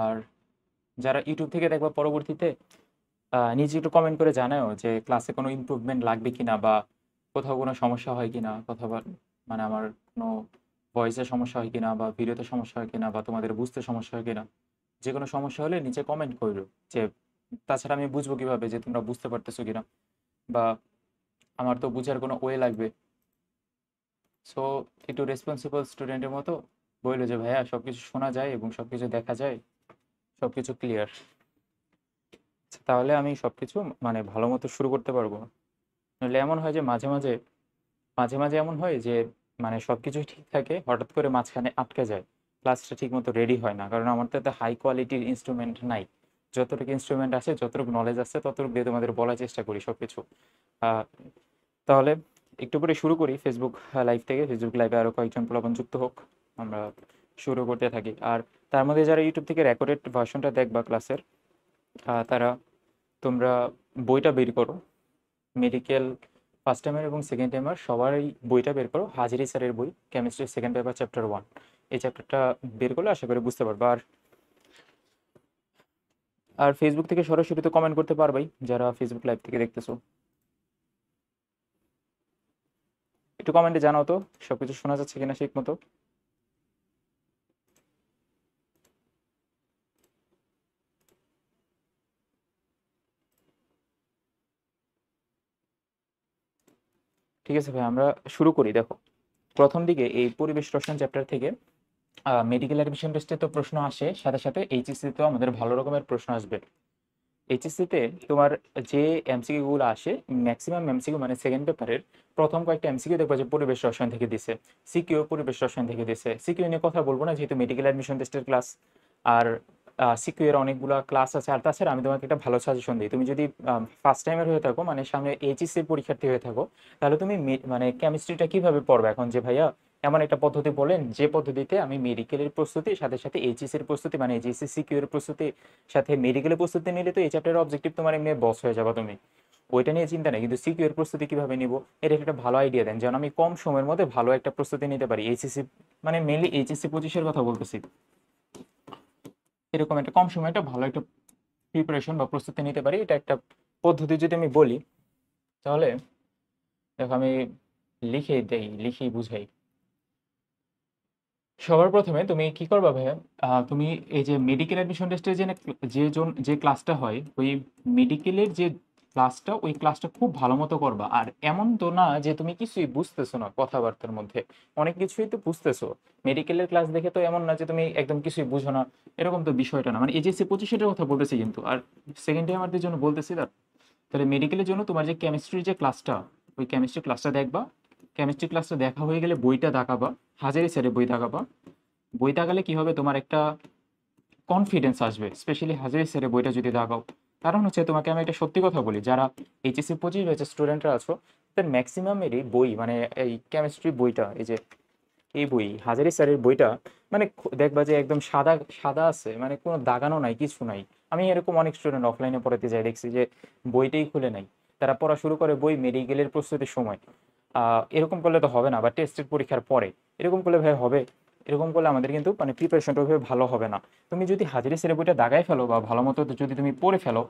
আর যারা ইউটিউব থেকে দেখবা পরবর্তীতে নিজে একটু কমেন্ট করে জানাও যে ক্লাসে কোনো ইমপ্রুভমেন্ট লাগবে কিনা, বা কোথাও কোনো সমস্যা হয় কিনা, মানে আমার কোনো ভয়েসের সমস্যা হয় কিনা, বা ভিডিওতে সমস্যা হয় কিনা, বা তোমাদের বুঝতে সমস্যা হয় কিনা। যে কোনো সমস্যা হলে নিচে কমেন্ট করো। যে তাছাড়া আমি বুঝবো কিভাবে যে তোমরা বুঝতে পারতেছো কিনা, বা আমার তো বুঝার কোনো ওয়ে লাগবে। সো একটু রেসপন্সিবল স্টুডেন্টের মতো বললো যে ভাইয়া সবকিছু শোনা যায় এবং সবকিছু দেখা যায়, সবকিছু ক্লিয়ার। তাহলে আমি সবকিছু মানে ভালো মতো শুরু করতে পারবো। নাহলে এমন হয় যে মাঝে মাঝে মাঝে মাঝে এমন হয় যে মানে সবকিছু ঠিক থাকে, হঠাৎ করে মাঝখানে আটকে যায়, ক্লাসটা ঠিক মতো রেডি হয় না, কারণ আমার তো এত হাই কোয়ালিটির ইনস্ট্রুমেন্ট নাই। যতটুকু ইনস্ট্রুমেন্ট আছে, যতটুকু নলেজ আছে, ততটুকু দিয়ে তোমাদের বলার চেষ্টা করি সবকিছু। আহ, তাহলে একটু করে শুরু করি ফেসবুক লাইভ থেকে। ফেসবুক লাইভে আরও কয়েকজন প্রলোভন যুক্ত হোক, আমরা শুরু করতে থাকি। আর তার মধ্যে যারা ইউটিউব থেকে রেকর্ডেড ভার্সনটা দেখবা ক্লাসের, তারা তোমরা বইটা বের করো। মেডিকেল ফার্স্ট টাইমার এবং সেকেন্ড টাইমার সবারই বইটা বের করো, হাজিরি স্যারের বই, কেমিস্ট্রি সেকেন্ড পেপার চ্যাপ্টার 1। এই চ্যাপ্টারটা বের করলে আশা করি বুঝতে পারবা। আর আর ফেসবুক থেকে সরাসরি তো কমেন্ট করতে পারবাই যারা ফেসবুক লাইভ থেকে দেখতেছো। একটু কমেন্টে জানাও তো সবকিছু শোনা যাচ্ছে কিনা ঠিক মতো। ঠিক আছে ভাই, আমরা শুরু করি। দেখো, প্রথম দিকে এই পরিবেশ রসায়ন চ্যাপ্টার থেকে মেডিকেল অ্যাডমিশন টেস্টে তো প্রশ্ন আসে, সাথে সাথে এইচএসসি তেও আমাদের ভালো রকমের প্রশ্ন আসবে। এইচএসসিতে তোমার যে এমসিকিউ গুলো আসে, ম্যাক্সিমাম এমসিকিউ মানে সেকেন্ড পেপারের প্রথম কয়েকটা এমসিকিউ দেখবা যে পরিবেশ রসায়ন থেকে দিছে, সিকিউ পরিবেশ রসায়ন থেকে দিছে। সিকিউ নিয়ে কথা বলবো না, যেহেতু মেডিকেল অ্যাডমিশন টেস্টের ক্লাস। আর সিকিউ এর অনেকগুলো ক্লাস আছে। আর তাছাড়া আমি তোমাকে একটা ভালো সাজেশন দিই, তুমি যদি ফার্স্ট টাইমের হয়ে থাকো, মানে সামনে এইচএসসি পরীক্ষার্থী হয়ে থাকো, তাহলে তুমি মানে কেমিস্ট্রিটা কিভাবে পড়বে এখন, যে ভাইয়া এমন একটা পদ্ধতি বলেন যে পদ্ধতিতে আমি মেডিকেলের প্রস্তুতি সাথে সাথে এইচএসসি এর প্রস্তুতি, মানে এইচএসসি সিকিউ এর প্রস্তুতি সাথে মেডিকেলের প্রস্তুতি নিলে তো এই চ্যাপ্টারের অবজেক্টিভ তোমার এমনি বস হয়ে যাবে তুমি। ওইটা নিয়ে চিন্তা নেই, কিন্তু সিকিউ এর প্রস্তুতি কিভাবে নিব, এটা একটা ভালো আইডিয়া দেন যেন আমি কম সময়ের মধ্যে ভালো একটা প্রস্তুতি নিতে পারি এইচএসসি, মানে মেনলি এইচএসসি 25-এর কথা বলতেছি। এরকম একটা কম সময়ে একটা ভালো একটা প্রিপারেশন বা প্রস্তুতি নিতে পারি, এটা একটা পদ্ধতি যদি আমি বলি। তাহলে দেখো, আমি লিখে দেই, লিখেই বুঝাই। সবার প্রথমে তুমি কি করবা ভাইয়া, তুমি এই যে মেডিকেল অ্যাডমিশন টেস্টে যে ক্লাসটা হয়, ওই মেডিকেলের যে ক্লাসটা, ওই ক্লাসটা খুব ভালো মতো করবা। আর এমন তো না যে তুমি কিছুই বুঝতেছো না, কথাবার্তার মধ্যে অনেক কিছুই তো বুঝতেছো। মেডিকেলের ক্লাস দেখে তো এমন না যে তুমি একদম কিছুই বুঝো না, এরকম তো বিষয়টা না। মানে এইচএসসি 25-এর কথা বলতেছি কিন্তু। আর সেকেন্ড টাইমারদের জন্য বলতেছি না। তাহলে মেডিকেলের জন্য তোমার যে কেমিস্ট্রির যে ক্লাসটা, ওই কেমিস্ট্রি ক্লাসটা দেখবা। কেমিস্ট্রি ক্লাসটা দেখা হয়ে গেলে বইটা দেখাবা, হাজারি স্যারের বই দেখাবা। বই তাকালে কি হবে, তোমার একটা কনফিডেন্স আসবে, স্পেশালি হাজারি স্যারের বইটা যদি দাগাও। কারণ হচ্ছে তোমাকে আমি একটা সত্যি কথা বলি, যারা এইচএসসি 25 ব্যাচের স্টুডেন্টরা আছো, তাদের ম্যাক্সিমামেরই বই মানে এই কেমিস্ট্রি বইটা, এই যে এই বই হাজারি স্যারের বইটা, মানে দেখবা যে একদম সাদা সাদা আছে, মানে কোনো দাগানো নাই, কিছু নাই। আমি এরকম অনেক স্টুডেন্ট অফলাইনে পড়াতে যাই, দেখছি যে বইটাই খুলে নাই, তারা পড়া শুরু করে বই মেডিকেলের প্রস্তুতির সময়। এরকম করলে তো হবে না, বা টেস্টের পরীক্ষার পরে এরকম করলে ভাই হবে? এরকম করলে আমাদের কিন্তু মানে প্রিপারেশনটা ওইভাবে ভালো হবে না। তুমি যদি হাজারি স্যারের বইটা দাগায় ফেলো বা ভালো মতো যদি তুমি পড়ে ফেলো,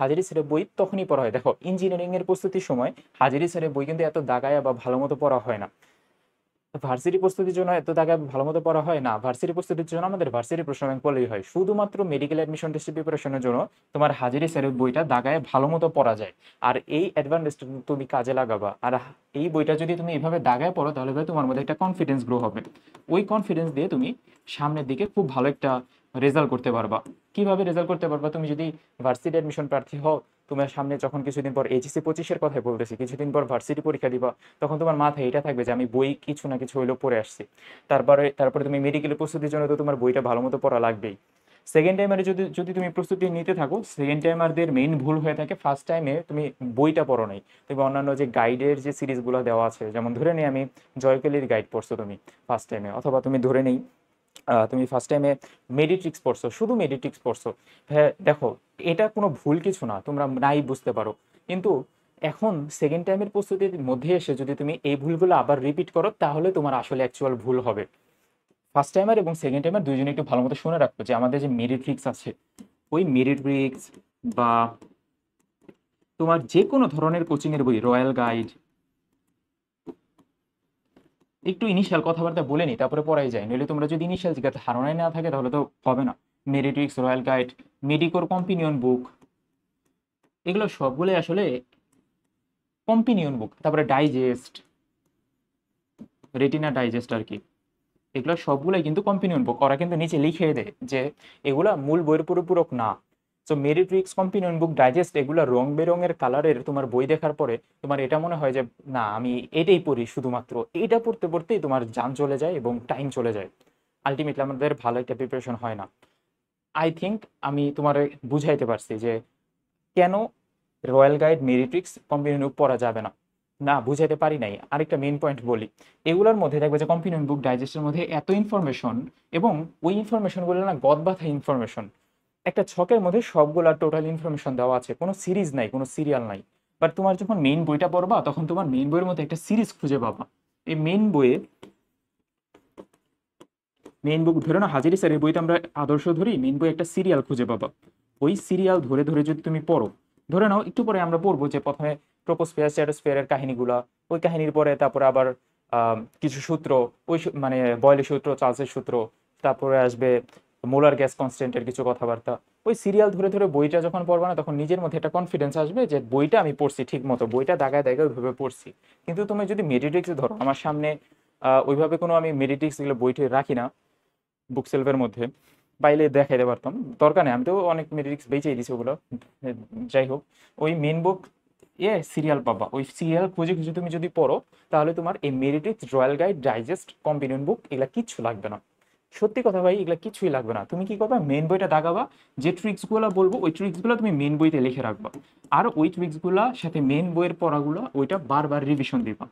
হাজারি স্যারের বই তখনই পড়া হয়। দেখো, ইঞ্জিনিয়ারিং এর প্রস্তুতির সময় হাজারি স্যারের বই কিন্তু এত দাগায় বা ভালো মতো পড়া হয় না। ভার্সিটি প্রস্তুতির জন্য এত জায়গায় ভালো মতো পড়া হয় না, ভার্সিটি প্রস্তুতির জন্য আমাদের ভার্সিটি প্রশ্ন ব্যাংক পড়লেই হয়। শুধুমাত্র মেডিকেল অ্যাডমিশন টেস্ট প্রিপারেশনের জন্য তোমার হাজিরি স্যারের বইটা দাগায় ভালো মতো পড়া যায়। আর এই অ্যাডভান্টেজটা তুমি কাজে লাগাবা। আর এই বইটা যদি তুমি এইভাবে দাগায় পড়ো, তাহলে ভাই তোমার মধ্যে একটা কনফিডেন্স গ্রো হবে। ওই কনফিডেন্স দিয়ে তুমি সামনের দিকে খুব ভালো একটা রেজাল্ট করতে পারবা। কিভাবে রেজাল্ট করতে পারবা, তুমি যদি ভার্সিটি অ্যাডমিশন প্রার্থী হও, তোমার সামনে যখন কিছুদিন পর এইচএসসি 25-এর কথাই বলতেছি, কিছুদিন পর ভার্সিটি পরীক্ষা দিবা, তখন তোমার মাথায় এটা থাকবে যে আমি বই কিছু না কিছু হইলেও পড়ে আসছি। তারপরে তুমি মেডিকেলের প্রস্তুতির জন্য তো তোমার বইটা ভালো মতো পড়া লাগবেই। সেকেন্ড টাইমারে যদি যদি তুমি প্রস্তুতি নিতে থাকো, সেকেন্ড টাইমারদের মেইন ভুল হয়ে থাকে ফার্স্ট টাইমে তুমি বইটা পড়ো নাই, তুমি অন্যান্য যে গাইডের যে সিরিজগুলো দেওয়া আছে, যেমন ধরে নিই আমি জয়কেলির গাইড পড়ছো তুমি ফার্স্ট টাইমে, অথবা তুমি ধরে নেই তুমি ফার্স্ট টাইমে মেডিট্রিক্স পড়ছো, শুধু মেডিট্রিক্স পড়ছো। হ্যাঁ দেখো, এটা কোনো ভুল কিছু না, তোমরা নাই বুঝতে পারো। কিন্তু এখন সেকেন্ড টাইমের প্রস্তুতির মধ্যে এসে যদি তুমি এই ভুলগুলো আবার রিপিট করো, তাহলে তোমার আসলে অ্যাকচুয়াল ভুল হবে। ফার্স্ট টাইমার এবং সেকেন্ড টাইমার দুইজনে একটু ভালো মতো শুনে রাখবো যে আমাদের যে মেরিট্রিক্স আছে, ওই মেরিট্রিক্স বা তোমার যে কোনো ধরনের কোচিংয়ের বই, রয়্যাল গাইড, একটু ইনিশিয়াল কথাবার্তা বলে নি তারপরে পড়াই যায়, নইলে তোমরা যদি ইনিশিয়াল জিজ্ঞাসা ধারণাই না থাকে তাহলে তো হবে না। মেরিট্রিক্স, রয়্যাল গাইড, মেডিকোর কম্পিনিয়ন বুক, এগুলো সবগুলোই আসলে কম্পিনিয়ন বুক। তারপরে ডাইজেস্ট, রেটিনা ডাইজেস্ট আর কি, এগুলো সবগুলোই কিন্তু কম্পিনিয়ন বুক। ওরা কিন্তু নিচে লিখে দেয় যে এগুলা মূল বইয়ের পরিপূরক না। সো মেরিট্রিক্স, কম্পিনিয়ন বুক, ডাইজেস্ট, এগুলো রং বেরঙের কালারের তোমার বই দেখার পরে তোমার এটা মনে হয় যে না আমি এটাই পড়ি, শুধুমাত্র এটা পড়তে পড়তেই তোমার যান চলে যায় এবং টাইম চলে যায়, আলটিমেটলি আমাদের ভালো একটা প্রিপারেশন হয় না। আই থিঙ্ক আমি তোমার বুঝাইতে পারছি যে কেন রয়্যাল গাইড, মেরিট্রিক্স, কম্পিনিয়ন বুক পড়া যাবে না। না বুঝাইতে পারি নাই, আরেকটা মেইন পয়েন্ট বলি। এগুলোর মধ্যে দেখবে যে কম্পিনিয়ন বুক, ডাইজেস্টের মধ্যে এত ইনফরমেশন, এবং ওই ইনফরমেশনগুলো না গদবাঁধা ইনফরমেশন, একটা ছকের মধ্যে সবগুলা টোটাল ইনফরমেশন দেওয়া আছে, কোনো সিরিজ নাই, কোনো সিরিয়াল নাই। বাট তোমার যখন মেইন বইটা পড়বা তখন তোমার মেইন বইয়ের মধ্যে একটা সিরিজ খুঁজে পাবা। এই মেইন বইয়ে, মেইন বুক ধরে না হাজারি স্যারের বইতে আমরা আদর্শ ধরি, মেইন বই একটা সিরিয়াল খুঁজে পাবা। ওই সিরিয়াল ধরে ধরে যদি তুমি পড়ো, ধরে নাও একটু পরে আমরা পড়বো যে প্রথমে ট্রোপোস্ফিয়ার স্ট্র্যাটোস্ফিয়ারের কাহিনীগুলা, ওই কাহিনীর পরে তারপরে আবার কিছু সূত্র, মানে বয়লের সূত্র, চার্লসের সূত্র, তারপরে আসবে মোলার গ্যাস কনস্ট্যান্টের কিছু কথাবার্তা। ওই সিরিয়াল ধরে ধরে বইটা যখন পড়বা না তখন নিজের মধ্যে একটা কনফিডেন্স আসবে যে বইটা আমি পড়ছি ঠিক মতো, বইটা দাগায় দাগায় ওইভাবে পড়ছি। কিন্তু তুমি যদি মেডিটেক্স ধরো, আমার সামনে ওইভাবে কোনো আমি মেডিটেক্স এগুলো বইটি রাখি না বুক সেলফের মধ্যে, পাইলে দেখাইতে পারতাম, দরকার নেই, আমি তো অনেক মেডিটিক্স বেঁচেই দিছি ওগুলো। যাই হোক, ওই মেন বুক সিরিয়াল পাবা, ওই সিরিয়াল খুঁজে খুঁজে তুমি যদি পড়ো তাহলে তোমার এই মেরিটিক্স, রয়্যাল গাইড, ডাইজেস্ট, কম্পিনিয়ন বুক এগুলা কিচ্ছু লাগবে না। সত্যি কথা ভাই, এগুলা কিছুই লাগবে না। তুমি কি করবা, মেন বইটা দাগাবা, যে ট্রিক্সগুলো বলবো ওই ট্রিক্সগুলো তুমি মেন বইতে লিখে রাখবা, আর ওই ট্রিক্সগুলো সাথে মেন বইয়ের পড়াগুলো ওইটা বারবার রিভিশন দিবা।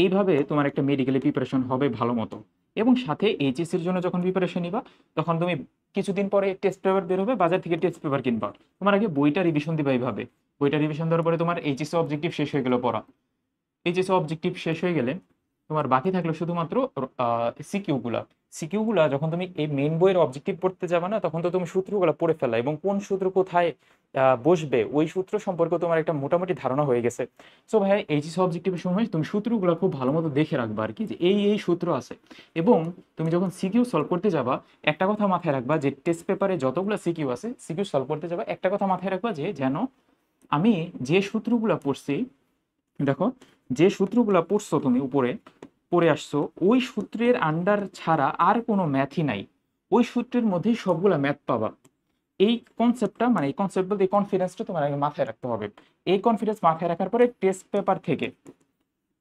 এইভাবে তোমার একটা মেডিকেলি প্রিপারেশন হবে ভালো মতো। এবং সাথে এইচএসসির জন্য যখন প্রিপারেশন নিবা তখন তুমি কিছুদিন পরে টেস্ট পেপার বের হবে, বাজার থেকে টেস্ট পেপার কিনবা, তোমার আগে বইটা রিভিশন দিবা। এইভাবে বইটা রিভিশন দেওয়ার পরে তোমার এইচএসসি অবজেক্টিভ শেষ হয়ে গেল পড়া। এইচএসসি অবজেক্টিভ শেষ হয়ে গেলে তোমার বাকি থাকলো শুধুমাত্র সিকিউগুলা। সিকিউগুলা যখন তুমি এই মেইন বইয়ের অবজেক্টিভ পড়তে যাবে না তখন তো তুমি সূত্রগুলো পড়ে ফেলা, এবং কোন সূত্র কোথায় বসবে ওই সূত্র সম্পর্কে তোমার একটা মোটামুটি ধারণা হয়ে গেছে। সো ভাই এইচএসসি অবজেক্টিভের সময় তুমি সূত্রগুলো খুব ভালো মতো দেখে রাখবা আর কি, যে এই সূত্র আছে। এবং তুমি যখন সিকিউ সলভ করতে যাবা একটা কথা মাথায় রাখবা, যে টেস্ট পেপারে যতগুলো সিকিউ আছে, সিকিউ সলভ করতে যাবা একটা কথা মাথায় রাখবা, যে যেন আমি যে সূত্রগুলো পড়ছি, দেখো যে সূত্রগুলো পড়ছো তুমি উপরে পড়ে আসছো, ওই সূত্রের আন্ডার ছাড়া আর কোনো ম্যাথই নাই, ওই সূত্রের মধ্যেই সবগুলা ম্যাথ পাবা। এই কনসেপ্টটা, মানে এই কনসেপ্ট বলতে এই কনফিডেন্সটা তোমার আগে মাথায় রাখতে হবে। এই কনফিডেন্স মাথায় রাখার পরে টেস্ট পেপার থেকে,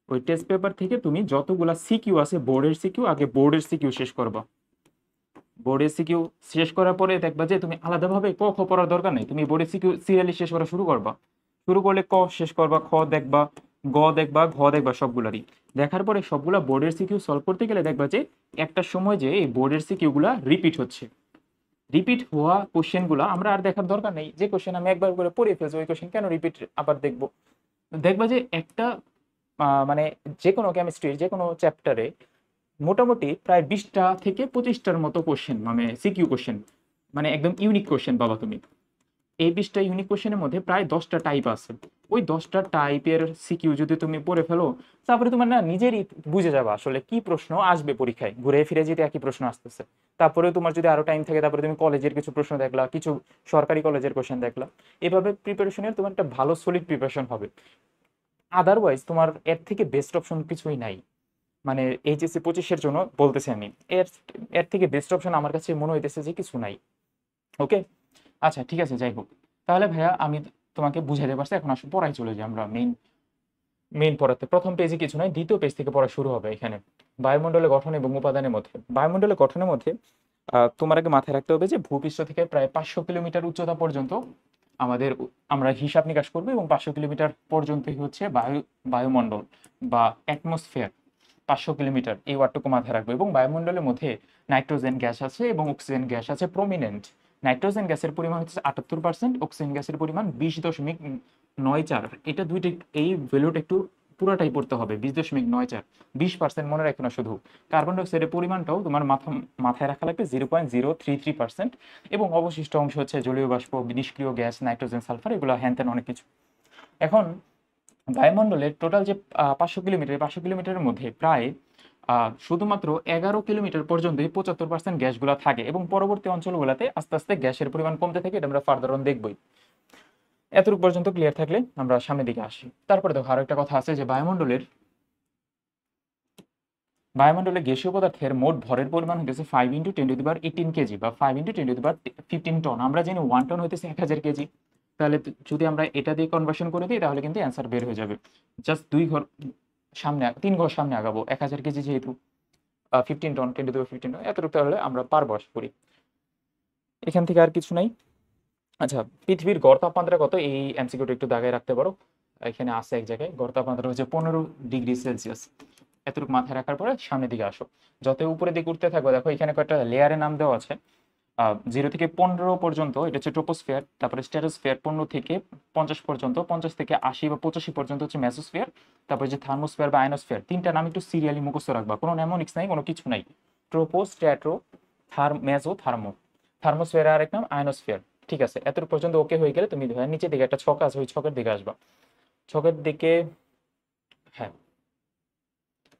ওই টেস্ট পেপার থেকে তুমি যতগুলা সিকিউ আছে বোর্ডের সিকিউ, আগে বোর্ডের সিকিউ শেষ করবা। বোর্ডের সিকিউ শেষ করার পরে দেখবা যে তুমি আলাদাভাবে ক খ পড়ার দরকার নেই, তুমি বোর্ডের সিকিউ সিরিয়ালি শেষ করা শুরু করবা। শুরু করলে ক শেষ করবা, খ দেখবা, গ দেখবা, ঘ দেখবা, সবগুলারই দেখার পরে সবগুলা বোর্ডের সিকিউ সলভ করতে গেলে দেখবা যে একটা সময় যে এই বোর্ডের সিকিউগুলা রিপিট হচ্ছে। রিপিট হওয়া কোশ্চেনগুলো আমরা আর দেখার দরকার নেই, যে কোশ্চেন আমি একবার করে পড়ে ফেলছি ওই কোশ্চেন কেন রিপিট আবার দেখবো। দেখবা যে একটা মানে যে কোনো কেমিস্ট্রির যে কোনো চ্যাপ্টারে মোটামুটি প্রায় 20টা থেকে 25টার মতো কোশ্চেন, মানে সিকিউ কোশ্চেন, মানে একদম ইউনিক কোশ্চেন পাবা তুমি। এই 20টা ইউনিক কোশ্চেনের মধ্যে প্রায় 10টা টাইপ আছে। ওই 10টা টাইপের সিকিউ যদি তুমি পড়ে ফেলো তারপরে তোমার না নিজেরই বুঝে যাবে আসলে কি প্রশ্ন আসবে পরীক্ষায়, ঘুরে ফিরে যেতে একই প্রশ্ন আসতেছে। তারপরে তোমার যদি আরো টাইম থাকে তারপরে তুমি কলেজের কিছু প্রশ্ন দেখলা, কিছু সরকারি কলেজের কোশ্চেন দেখলা, এভাবে প্রিপারেশনের তোমার একটা ভালো সলিড প্রিপারেশন হবে। আদারওয়াইজ তোমার এর থেকে বেস্ট অপশন কিছুই নাই, মানে এইচএসসি 25-এর জন্য বলতেছি আমি, এর এর থেকে বেস্ট অপশন আমার কাছে মনে হইতেছে যে কিছু নাই। ওকে, আচ্ছা ঠিক আছে, যাই হোক। তাহলে ভাইয়া আমি তোমাকে বুঝাইতে পারছি, এখন আসলে পড়াই চলে যাই আমরা মেইন মেইন পড়াতে। প্রথম পেজে কিছু নয়, দ্বিতীয় পেজ থেকে পড়া শুরু হবে। এখানে বায়ুমণ্ডলের গঠন এবং উপাদানের মধ্যে, বায়ুমণ্ডলের গঠনের মধ্যে তোমার আগে মাথায় রাখতে হবে যে ভূপৃষ্ঠ থেকে প্রায় 500 কিলোমিটার উচ্চতা পর্যন্ত আমরা হিসাব নিকাশ করবো, এবং 500 কিলোমিটার পর্যন্তই হচ্ছে বায়ুমণ্ডল বা অ্যাটমসফিয়ার। 500 কিলোমিটার এই ওয়ার্ডটুকু মাথায় রাখবো। এবং বায়ুমণ্ডলের মধ্যে নাইট্রোজেন গ্যাস আছে এবং অক্সিজেন গ্যাস আছে প্রমিনেন্ট। নাইট্রোজেন গ্যাসের পরিমাণ হচ্ছে 78%, অক্সিজেন গ্যাসের পরিমাণ 20.94। এটা দুইটা, এই ভ্যালুটা একটু পুরোটাই পড়তে হবে 20.94, 20% মনে রাখো না শুধু। কার্বন ডাইঅক্সাইডের পরিমাণটাও তোমার মাথায় রাখা লাগবে 0.033%। এবং অবশিষ্ট অংশ হচ্ছে জলীয় বাষ্প, নিষ্ক্রিয় গ্যাস, নাইট্রোজেন, সালফার, এগুলো হ্যান অনেক কিছু। এখন বায়ুমণ্ডলের টোটাল যে 500 কিলোমিটারের মধ্যে প্রায় শুধুমাত্র 11 কিলোমিটার পর্যন্তই 75% গ্যাসগুলো থাকে, এবং পরবর্তী অঞ্চলগুলোতে আস্তে আস্তে গ্যাসের পরিমাণ কমতে থাকে। এটা আমরা ফার্দার অন দেখবই। এতটুকু পর্যন্ত ক্লিয়ার থাকলে আমরা সামনের দিকে আসি। তারপরে দেখো আরো একটা কথা আছে যে বায়ুমণ্ডলে গ্যাসীয় পদার্থের মোট ভরের পরিমাণ হইতেছে 5 × 10⁻18 কেজি বা 5 × 10�15 আমরা জানি 1 টন হইতেছে 1000 কেজি। তাহলে যদি আমরা এটা দিয়ে কনভার্সন করে দিই তাহলে কিন্তু অ্যান্সার বের হয়ে যাবে। জাস্ট 3 ঘর সামনে আগাবো, 1000 কেজি যেহেতু 15 টন, 10⁻15 টন, এতটুকু তাহলে আমরা পারবো আশা করি। এখান থেকে আর কিছু নাই। আচ্ছা, পৃথিবীর গড় তাপমাত্রা কত, এই এমসিকিউটা একটু দাগায় রাখতে পারো। এখানে আছে এক জায়গায়, গড় তাপমাত্রা হচ্ছে 15 ডিগ্রি সেলসিয়াস। এতটুকু মাথায় রাখার পরে সামনের দিকে আসো। যত উপরে দিকে উঠতে থাকবো, দেখো এখানে কয়েকটা লেয়ারের নাম দেওয়া আছে। 0 থেকে 15 পর্যন্ত এটা হচ্ছে ট্রোপোস্ফিয়ার, তারপরে স্ট্র্যাটোস্ফিয়ার 15 থেকে 50 পর্যন্ত, 50 থেকে 80 বা 85 পর্যন্ত হচ্ছে মেসোস্ফিয়ার, তারপরে যে থার্মোস্ফিয়ার বা আয়নোস্ফিয়ার। তিনটা নাম একটু সিরিয়ালি মুখস্থ রাখবা, কোনো নেমোনিক্স নাই, কোনো কিছু নাই। Troppau, strato, মেসো, thermo. থার্মোস্ফিয়ার আর এক নাম আয়নোস্ফিয়ার। ঠিক আছে, এতটুকু পর্যন্ত ওকে হয়ে গেলে তুমি নিচের দিকে একটা ছক আছে, ওই ছকের দিকে আসবা। ছকের দিকে, হ্যাঁ,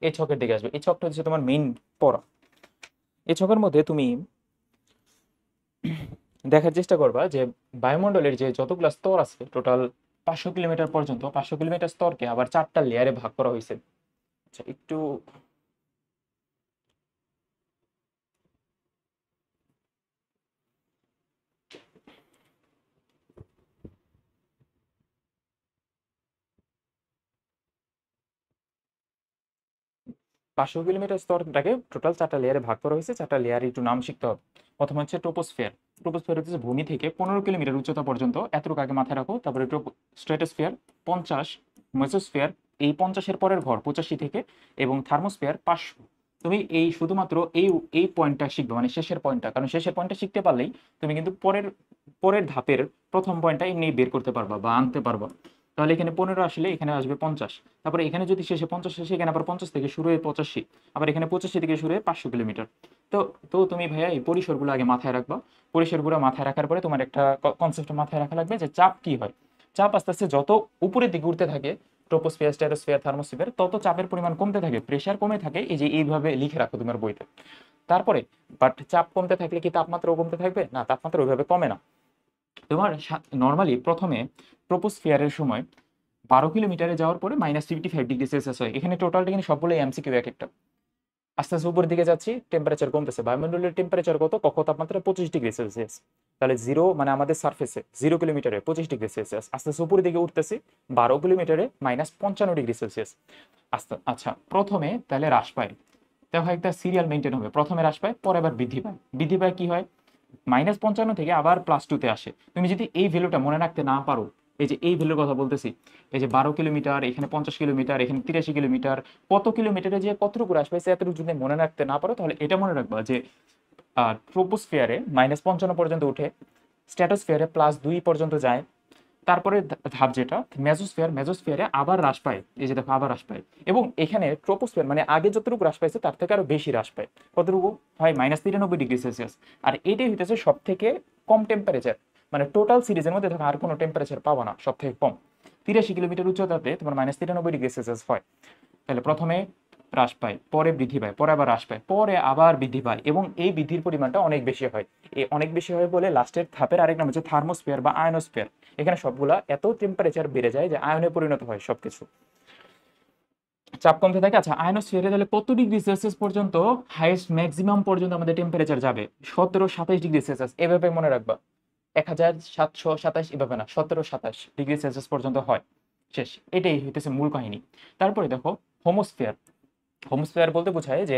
এই ছকের দিকে আসবে। এই ছকটা হচ্ছে তোমার মেইন পড়া। এই ছকের মধ্যে তুমি দেখার চেষ্টা করবা যে বায়ুমণ্ডলের যে যতগুলো স্তর আছে টোটাল 500 কিলোমিটার পর্যন্ত, 500 কিলোমিটার স্তরকে আবার 4টা লেয়ারে ভাগ করা হয়েছে। আচ্ছা, একটু 500 কিলোমিটার স্তরটাকে টোটাল 4টা লেয়ারে ভাগ করা হয়েছে। 4টা লেয়ারে একটু নাম শিখতে হবে। প্রথমে হচ্ছে ট্রোপোস্ফিয়ার। ট্রোপোস্ফিয়ার হচ্ছে ভূমি থেকে 15 কিলোমিটার উচ্চতা পর্যন্ত, এতটুকু আগে মাথায় রাখো। তারপরে স্ট্র্যাটোস্ফিয়ার 50, মেসোস্ফিয়ার এই 50-এর পরের ঘর 85 থেকে, এবং থার্মোস্ফিয়ার 500। তুমি এই শুধুমাত্র এই পয়েন্টটা শিখবে, মানে শেষের পয়েন্টটা, কারণ শেষের পয়েন্টটা শিখতে পারলেই তুমি কিন্তু পরের পরের ধাপের প্রথম পয়েন্টটা এমনি বের করতে পারবা বা আনতে পারবা। তাহলে এখানে 15 আসলে এখানে আসবে 50। তারপরে এখানে যদি শেষে 50 শেষে, এখানে আবার 50 থেকে শুরু হয়ে 85, আবার এখানে 85 থেকে শুরু হয়ে 500 কিলোমিটার। তো তো তুমি ভাইয়া এই পরিসরগুলো আগে মাথায় রাখবা। পরিসরগুলো মাথায় রাখার পরে তোমার একটা কনসেপ্ট মাথায় রাখা লাগবে যে চাপ কি হয়। চাপ আস্তে আস্তে যত উপরের দিকে উঠতে থাকে, ট্রোপোস্ফিয়ার, স্ট্র্যাটোস্ফিয়ার, থার্মোস্ফিয়ার, তত চাপের পরিমাণ কমতে থাকে, প্রেশার কমে থাকে। এই যে এইভাবে লিখে রাখো তোমার বইতে। তারপরে বাট চাপ কমতে থাকলে কি তাপমাত্রাও কমতে থাকবে? না, তাপমাত্রা ওইভাবে কমে না। তোমার নর্মালি প্রথমে ট্রোপোস্ফিয়ারের সময় 12 কিলোমিটারে যাওয়ার পরে -75 ডিগ্রি সেলসিয়াস হয়। এখানে টোটালটা কিন্তু সবগুলো এমসিকিউ এক একটা। আস্তে আস্তে উপরের দিকে যাচ্ছি, টেম্পারেচার কমতেছে। বায়ুমণ্ডলের টেম্পারেচার কত, কক্ষ তাপমাত্রা 25 ডিগ্রি সেলসিয়াস। তাহলে জিরো মানে আমাদের সার্ফেসে 0 কিলোমিটারে 25 ডিগ্রি সেলসিয়াস। আস্তে আস্তে উপরের দিকে উঠতেছি, 12 কিলোমিটারে -55 ডিগ্রি সেলসিয়াস। আচ্ছা, প্রথমে তাহলে হ্রাস পায়। দেখো একটা সিরিয়াল মেনটেন হবে, প্রথমে হ্রাস পায়, পরে আবার বৃদ্ধি পায়। বৃদ্ধি পায় কি হয়, -55 থেকে আবার +2-তে আসে। তুমি যদি এই ভ্যালুটা মনে রাখতে না পারো, এই যে এই ভ্যালুর কথা বলতেছি, এই যে 12 কিলোমিটার, এখানে 50 কিলোমিটার, এখানে 83 কিলোমিটার, কত কিলোমিটারে যে কতটুকু হ্রাস পাইছে এতটুকু যদি মনে রাখতে না পারো, তাহলে এটা মনে রাখবা যে ট্রোপোস্ফিয়ারে -55 পর্যন্ত উঠে, স্ট্র্যাটোস্ফিয়ারে +2 পর্যন্ত যায়। তারপরে ধাপ যেটা মেজোস্ফিয়ারে আবার হ্রাস পায়। এই যে দেখো আবার হ্রাস পায়। এবং এখানে ট্রোপোস্ফিয়ার মানে আগে যতটুকু হ্রাস পাইছে তার থেকে আরো বেশি হ্রাস পায়। কতটুকু হয়, -93 ডিগ্রি সেলসিয়াস। আর এটাই হইতেছে সব থেকে কম টেম্পারেচার, মানে টোটাল সিরিজের মধ্যে দেখো আর কোনো টেম্পারেচার পাবা না, সব থেকে কম। 83 কিলোমিটার উচ্চতাতে তোমার -93 ডিগ্রি সেলসিয়াস হয়। তাহলে প্রথমে হ্রাস পায়, পরে বৃদ্ধি পায়, পরে আবার হ্রাস পায়, পরে আবার বৃদ্ধি পায়, এবং এই বৃদ্ধির পরিমাণটা অনেক বেশি হয়। এই অনেক বেশি হয় বলে লাস্টের ধাপের আরেক নাম হচ্ছে থার্মোস্ফিয়ার বা আয়নোস্ফিয়ার। এখানে সবগুলা এত টেম্পারেচার বেড়ে যায় যে আয়নে পরিণত হয় সবকিছু, চাপ কমতে থাকে। আচ্ছা, আয়নোস্ফিয়ারে তাহলে কত ডিগ্রি সেলসিয়াস পর্যন্ত হাইয়েস্ট ম্যাক্সিমাম পর্যন্ত আমাদের টেম্পারেচার যাবে? 17-27 ডিগ্রি সেলসিয়াস। এভাবে মনে রাখবা, 1727 এভাবে না, 17-27 ডিগ্রি সেলসিয়াস পর্যন্ত হয়। শেষ, এটাই হইতেছে মূল কাহিনী। তারপরে দেখো হোমোস্ফিয়ার। হোমস্ফিয়ার বলতে বোঝায় যে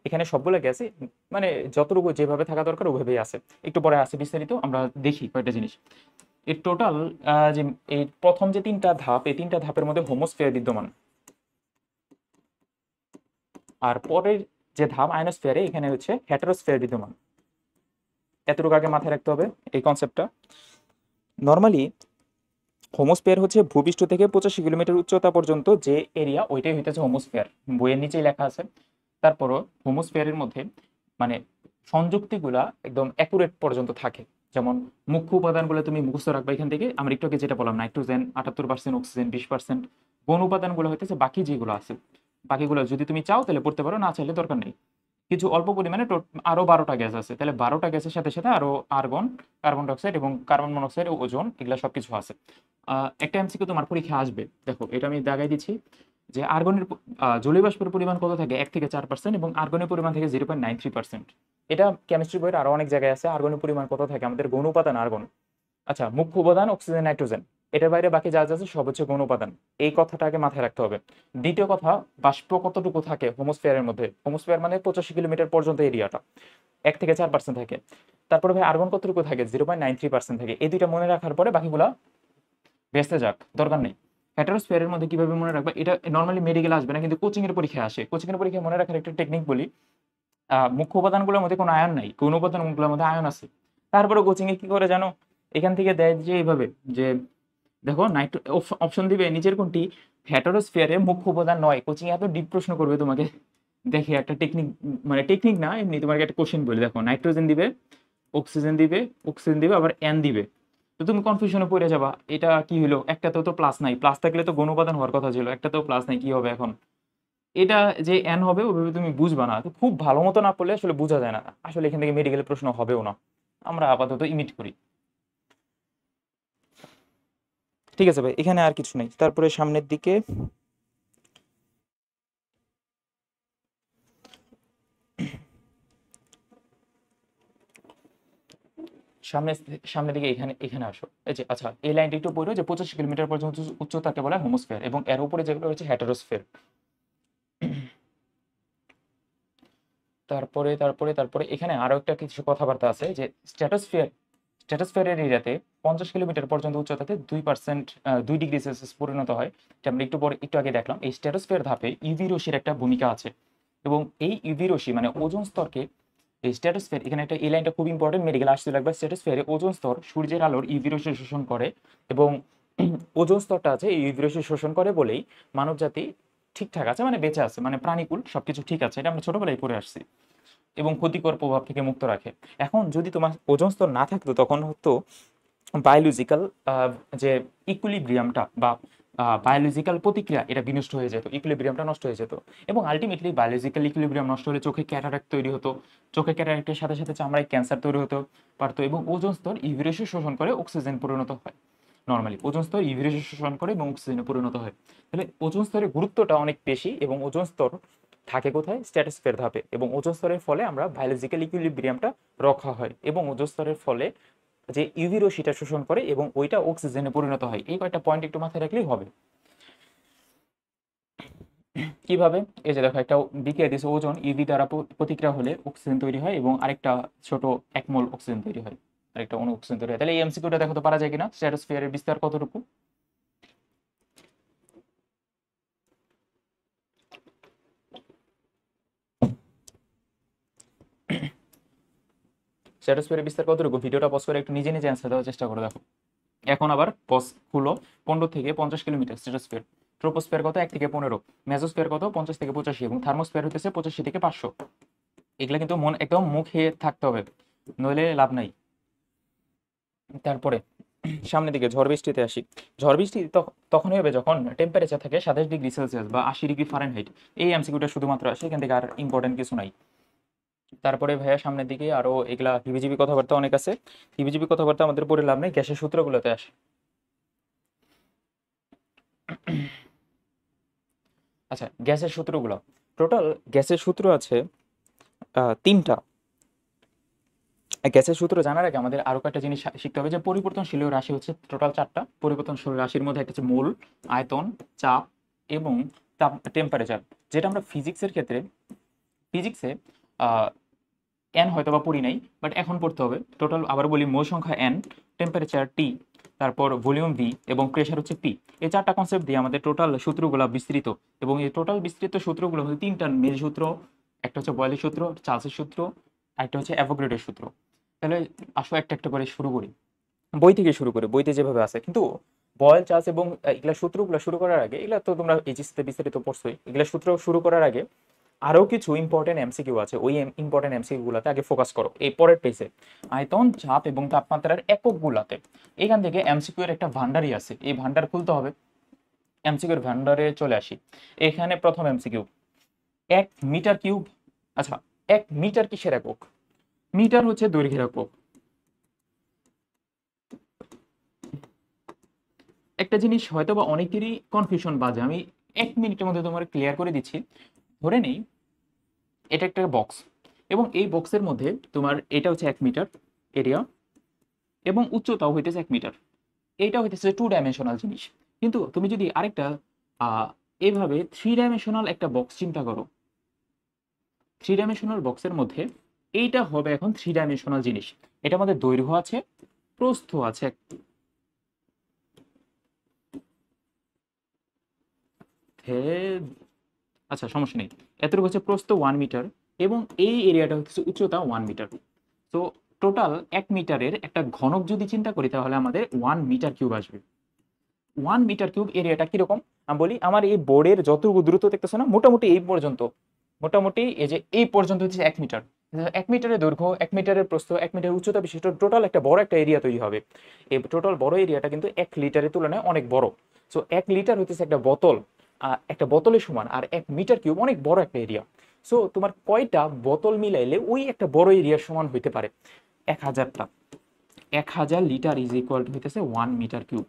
এখানে সবগুলো গ্যাসই মানে যতটুকু যেভাবে থাকা দরকার ওইভাবেই আছে। একটু পরে আছে বিস্তারিত, আমরা দেখি কয়েকটা জিনিস। এর টোটাল যে এই প্রথম যে 3টা ধাপ, এই 3টা ধাপের মধ্যে হোমোস্ফিয়ার বিদ্যমান। আর পরের যে ধাপ আয়নোস্ফিয়ারে, এখানে হচ্ছে হেটেরোস্ফিয়ার বিদ্যমান। এতটুকু আগে মাথায় রাখতে হবে এই কনসেপ্টটা। নর্মালি হোমোস্ফিয়ার হচ্ছে ভূপৃষ্ঠ থেকে 85 কিলোমিটার উচ্চতা পর্যন্ত যে এরিয়া, ওইটাই হইতেছে হোমোস্ফিয়ার। বইয়ের নিচেই লেখা আছে। তারপরও হোমোস্ফিয়ারের মধ্যে মানে সংযুক্তিগুলা একদম অ্যাকুরেট পর্যন্ত থাকে। যেমন মুখ্য উপাদানগুলো তুমি মুখস্থ রাখবা এখান থেকে। আমরা একটু আগে যেটা বললাম, নাইট্রোজেন 78%, অক্সিজেন 20%। গণ উপাদানগুলো হইতেছে বাকি যেগুলো আছে, বাকিগুলো যদি তুমি চাও তাহলে পড়তে পারো, না চাইলে দরকার নেই। কিছু অল্প পরিমাণে আরো 12টা গ্যাস আছে, তাহলে 12টা গ্যাসের সাথে সাথে আরো আর্গন, কার্বন ডাইঅক্সাইড এবং কার্বন মনোক্সাইড, ওজোন, এগুলা সবকিছু আছে। একটা এমসিকিউ তোমার পরীক্ষায় আসবে, দেখো এটা আমি দাগাই দিচ্ছি যে আর্গনের জলীয় বাষ্পের পরিমাণ কত থাকে, 1 থেকে 4%, এবং আর্গনের পরিমাণ থেকে 0.93%। এটা কেমিস্ট্রি বইয়ের আরো অনেক জায়গায় আছে। আর্গনের পরিমাণ কত থাকে, আমাদের গৌণ উপাদান আর্গন। আচ্ছা, মুখ্য উপাদান অক্সিজেন, নাইট্রোজেন, এটার বাইরে বাকি যা যা আছে সব হচ্ছে গৌণ উপাদান। এই কথাটাকে মাথায় রাখতে হবে। দ্বিতীয় কথা, বাষ্প কতটুকু থাকে হোমোস্ফিয়ারের মধ্যে। হোমোস্ফিয়ার মানে 85 কিলোমিটার পর্যন্ত এরিয়াটা, 1 থেকে 4% থাকে। তারপরে ভাই আর্গন কতটুকু থাকে, 0.93% থাকে। এই দুইটা মনে রাখার পরে বাকিগুলা বেঁচতে যাক, দরকার নেই। হেটারোস্ফিয়ারের মধ্যে কিভাবে মনে রাখবা, এটা নর্মালি মেডিকেল আসবে না, কিন্তু কোচিং এর পরীক্ষায় আসে। কোচিং এর পরীক্ষায় মনে রাখার একটা টেকনিক বলি। মুখ্য উপাদানগুলোর মধ্যে কোনো আয়ন নাই, গৌণ উপাদানগুলোর মধ্যে আয়ন আছে। তারপরে কোচিং এ কি করে জানো, এখান থেকে দেয় যে এইভাবে, যে দেখো নাইট্রো অপশন দিবে নিচের কোনটি হেটারোস্ফিয়ারে মুখ্য উপাদান নয়। কোচিং এ এত ডিপ প্রশ্ন করবে তোমাকে। দেখে একটা টেকনিক, মানে টেকনিক না, এমনি তোমাকে একটা কোশ্চেন বলি। দেখো নাইট্রোজেন দিবে, অক্সিজেন দিবে, অক্সিজেন দিবে, আবার এন দিবে। তো তুমি কনফিউশনে পড়ে যাবা, এটা কি হলো, একটাতেও তো প্লাস নাই। প্লাস থাকলে তো গণ উপাদান হওয়ার কথা ছিল, একটাতেও প্লাস নাই, কি হবে এখন? এটা যে এন হবে ওইভাবে তুমি বুঝবা না। তো খুব ভালো মতো না পড়লে আসলে বোঝা যায় না। আসলে এখান থেকে মেডিকেল প্রশ্ন হবেও না, আমরা আপাতত ইমিট করি। ঠিক আছে ভাই, এখানে আর কিছু নেই। তারপরে সামনের দিকে, সামনে সামনের দিকে এখানে এখানে আসো। এই যে আচ্ছা, এই লাইনটা একটু পড়ো, যে 85 কিলোমিটার পর্যন্ত উচ্চতাকে বলা হয় হোমোস্ফিয়ার, এবং এর উপরে যেগুলো হচ্ছে হেটারোস্ফিয়ার। তারপরে তারপরে তারপরে এখানে আরো একটা কিছু কথাবার্তা আছে, যে স্ট্র্যাটোস্ফিয়ারের এরিয়াতে 50 কিলোমিটার পর্যন্ত উচ্চতাতে 2%, 2 ডিগ্রি সেলসিয়াস পরিণত হয়। এটা আমরা একটু আগে দেখলাম। এই স্ট্র্যাটোস্ফিয়ার ধাপে ইউভি রশ্মির একটা ভূমিকা আছে, এবং এই ইউভি রশ্মি মানে ওজোন স্তরকে, এই স্ট্র্যাটোস্ফিয়ার, এখানে একটা এই লাইনটা খুব ইম্পর্টেন্ট, মেডিকেল আসতে লাগবে। স্ট্র্যাটোস্ফিয়ারে ওজোন স্তর সূর্যের আলোর ইউভি রশ্মি শোষণ করে, এবং ওজোন স্তরটা আছে এই ইউভি রশ্মি শোষণ করে বলেই মানবজাতি ঠিকঠাক আছে, মানে বেঁচে আছে, মানে প্রাণীকুল সবকিছু ঠিক আছে। এটা আমরা ছোটবেলায় পড়ে আসছি। এবং ক্ষতিকর প্রভাব থেকে মুক্ত রাখে। এখন যদি তোমার ওজোন স্তর না থাকতো, তখন হতো বায়োলজিক্যাল যে ইকুইলিব্রিয়ামটা বা বায়োলজিক্যাল প্রতিক্রিয়া, এটা বিনষ্ট হয়ে যেত, ইকুইলিব্রিয়ামটা নষ্ট হয়ে যেত। এবং আলটিমেটলি বায়োলজিক্যাল ইকুইলিব্রিয়াম নষ্ট হলে চোখে ক্যাটারাক্ট তৈরি হতো। চোখে ক্যাটারাক্টের সাথে সাথে চামড়ায় ক্যান্সার তৈরি হতে পারতো। এবং ওজোন স্তর ইউভি রেশিও শোষণ করে অক্সিজেন পরিণত হয়। নর্মালি ওজোন স্তর ইউভি রেশিও শোষণ করে এবং অক্সিজেনে পরিণত হয়। তাহলে ওজোন স্তরের গুরুত্বটা অনেক বেশি। এবং ওজোন স্তর থাকে কোথায়, স্ট্র্যাটোস্ফিয়ার ধাপে। এবং ওজোন স্তরের ফলে আমরা বায়োলজিক্যাল ইকুইলিব্রিয়ামটা রক্ষা হয়, এবং ওজোন স্তরের ফলে যে ইউভি রশ্মিটা শোষণ করে এবং ওইটা অক্সিজেনে পরিণত হয়। এই কয়েকটা পয়েন্ট একটু মাথায় রাখলেই হবে। কিভাবে, এই যে দেখো একটা বিক্রিয়া দিয়েছে, ওজোন ইউভি দ্বারা প্রতিক্রিয়া হলে অক্সিজেন তৈরি হয়, এবং আরেকটা ছোট 1 মোল অক্সিজেন তৈরি হয়, আরেকটা অণু অক্সিজেন তৈরি হয়। তাহলে এই এমসিকিউটা দেখো তো পারা যায় কিনা, স্ট্র্যাটোস্ফিয়ারের বিস্তার কতটুকু। স্ট্র্যাটোস্ফিয়ারের বিস্তার কতটুকু, ভিডিওটা পজ করে একটু নিজে নিজে অ্যান্সার দেওয়ার চেষ্টা করো। দেখো এখন আবার পজ খুলো। 15 থেকে 50 কিলোমিটার স্ট্র্যাটোস্ফিয়ার। ট্রোপোস্ফিয়ার কত, 1 থেকে 15। মেজোস্ফিয়ার কত, 50 থেকে 85, এবং থার্মোস্ফিয়ার হতেছে 85 থেকে 500। এগুলা কিন্তু একদম মুখে থাকতে হবে, নইলে লাভ নাই। তারপরে সামনের দিকে ঝড় বৃষ্টিতে আসি। ঝড় বৃষ্টি তখনই হবে যখন টেম্পারেচার থাকে 27 ডিগ্রি সেলসিয়াস বা 80 ডিগ্রি ফারেনহাইট। এই এমসিকিউটা শুধুমাত্র আসে, এখান থেকে আর ইম্পর্টেন্ট কিছু নাই। তারপরে ভাইয়া সামনের দিকে আরো এগুলা হিবিজিবি কথাবার্তা অনেক আছে। হিবিজিবি কথাবার্তা আমাদের পড়ে লাভ নেই, গ্যাসের সূত্রগুলোতে আসে। আচ্ছা, গ্যাসের সূত্রগুলো, টোটাল গ্যাসের সূত্র আছে 3টা। গ্যাসের সূত্র জানার আগে আমাদের আরো কয়েকটা জিনিস শিখতে হবে, যে পরিবর্তনশীল রাশি হচ্ছে টোটাল 4টা। পরিবর্তনশীল রাশির মধ্যে একটা হচ্ছে মোল, আয়তন, চাপ এবং টেম্পারেচার। যেটা আমরা ফিজিক্সের ক্ষেত্রে, ফিজিক্সে এন হয়তো বা পড়ি নাই, বাট এখন পড়তে হবে। টোটাল আবার বলি, মোল সংখ্যা এন, টেম্পারেচার টি, তারপর ভলিউম ভি, এবং প্রেশার হচ্ছে পি। এই 4টা কনসেপ্ট দিয়ে আমাদের টোটাল সূত্রগুলো বিস্তৃত। এবং এই টোটাল বিস্তৃত সূত্রগুলো হচ্ছে 3টা মেল সূত্র। একটা হচ্ছে বয়লের সূত্র, চার্লসের সূত্র, আর একটা হচ্ছে অ্যাভোগাড্রোর সূত্র। তাহলে আসো একটা একটা করে শুরু করি, বই থেকে শুরু করে, বইতে যেভাবে আছে। কিন্তু বয়েল চার্জ এবং এগুলা সূত্রগুলো শুরু করার আগে, এগুলা তো তোমরা এইচএসসিতে বিস্তারিত পড়ছোই, এগুলা সূত্র শুরু করার আগে আরো কিছু ইম্পর্টেন্ট এমসিকিউ আছে, ওই ইম্পর্টেন্ট এমসিকিউ গুলাতে আগে ফোকাস করো। এই পরের পেজে আয়তন, চাপ এবং তাপমাত্রার একক গুলাতে এখান থেকে এমসিকিউ এর একটা ভান্ডারই আছে, এই ভান্ডার খুলতে হবে। এমসিকিউ এর ভান্ডারে চলে আসি। এখানে প্রথম এমসিকিউ, 1 মিটার কিউব। আচ্ছা, 1 মিটার কিসের একক? মিটার হচ্ছে দৈর্ঘ্যের একক। একটা জিনিস হয়তো বা অনেকেরই কনফিউশন বাজে, আমি 1 মিনিটের মধ্যে তোমার ক্লিয়ার করে দিচ্ছি। ধরে নেই এটা একটা বক্স, এবং এই বক্সের মধ্যে তোমার এটা হচ্ছে 1 মিটার এরিয়া, এবং উচ্চতাও হইতেছে 1 মিটার। এইটা হইতেছে 2 ডাইমেনশনাল জিনিস। কিন্তু তুমি যদি আরেকটা এভাবে 3 ডাইমেনশনাল একটা বক্স চিন্তা করো, 3 ডাইমেনশনাল বক্সের মধ্যে এইটা হবে এখন 3 ডাইমেনশনাল জিনিস। এটার মধ্যে দৈর্ঘ্য আছে, প্রস্থ আছে, আচ্ছা সমস্যা নেই, এতটুকু হচ্ছে প্রস্থ 1 মিটার, এবং এই এরিয়াটা হচ্ছে উচ্চতা 1 মিটার। তো টোটাল 1 মিটারের একটা ঘনক যদি চিন্তা করি, তাহলে আমাদের 1 মিটার কিউব আসবে। 1 মিটার কিউব এরিয়াটা কিরকম আমি বলি, আমার এই বোর্ডের যতটুকু দূরত্ব দেখতেছো না, মোটামুটি এই পর্যন্ত, মোটামুটি এই যে এই পর্যন্ত হচ্ছে 1 মিটার। 1 মিটারের দৈর্ঘ্য, 1 মিটারের প্রস্থ, 1 মিটার উচ্চতা বিশিষ্ট টোটাল একটা বড় একটা এরিয়া তৈরি হবে। এই টোটাল বড় এরিয়াটা কিন্তু 1 লিটারের তুলনায় অনেক বড়। সো 1 লিটার হইতেছে একটা বোতল, একটা বোতলের সমান, আর 1 মিটার কিউব অনেক বড় একটা এরিয়া। সো তোমার কয়টা বোতল মিলাইলে ওই একটা বড় এরিয়ার সমান হইতে পারে? 1000টা। 1000 লিটার ইজ ইকুয়াল টু হইতেছে 1 মিটার কিউব।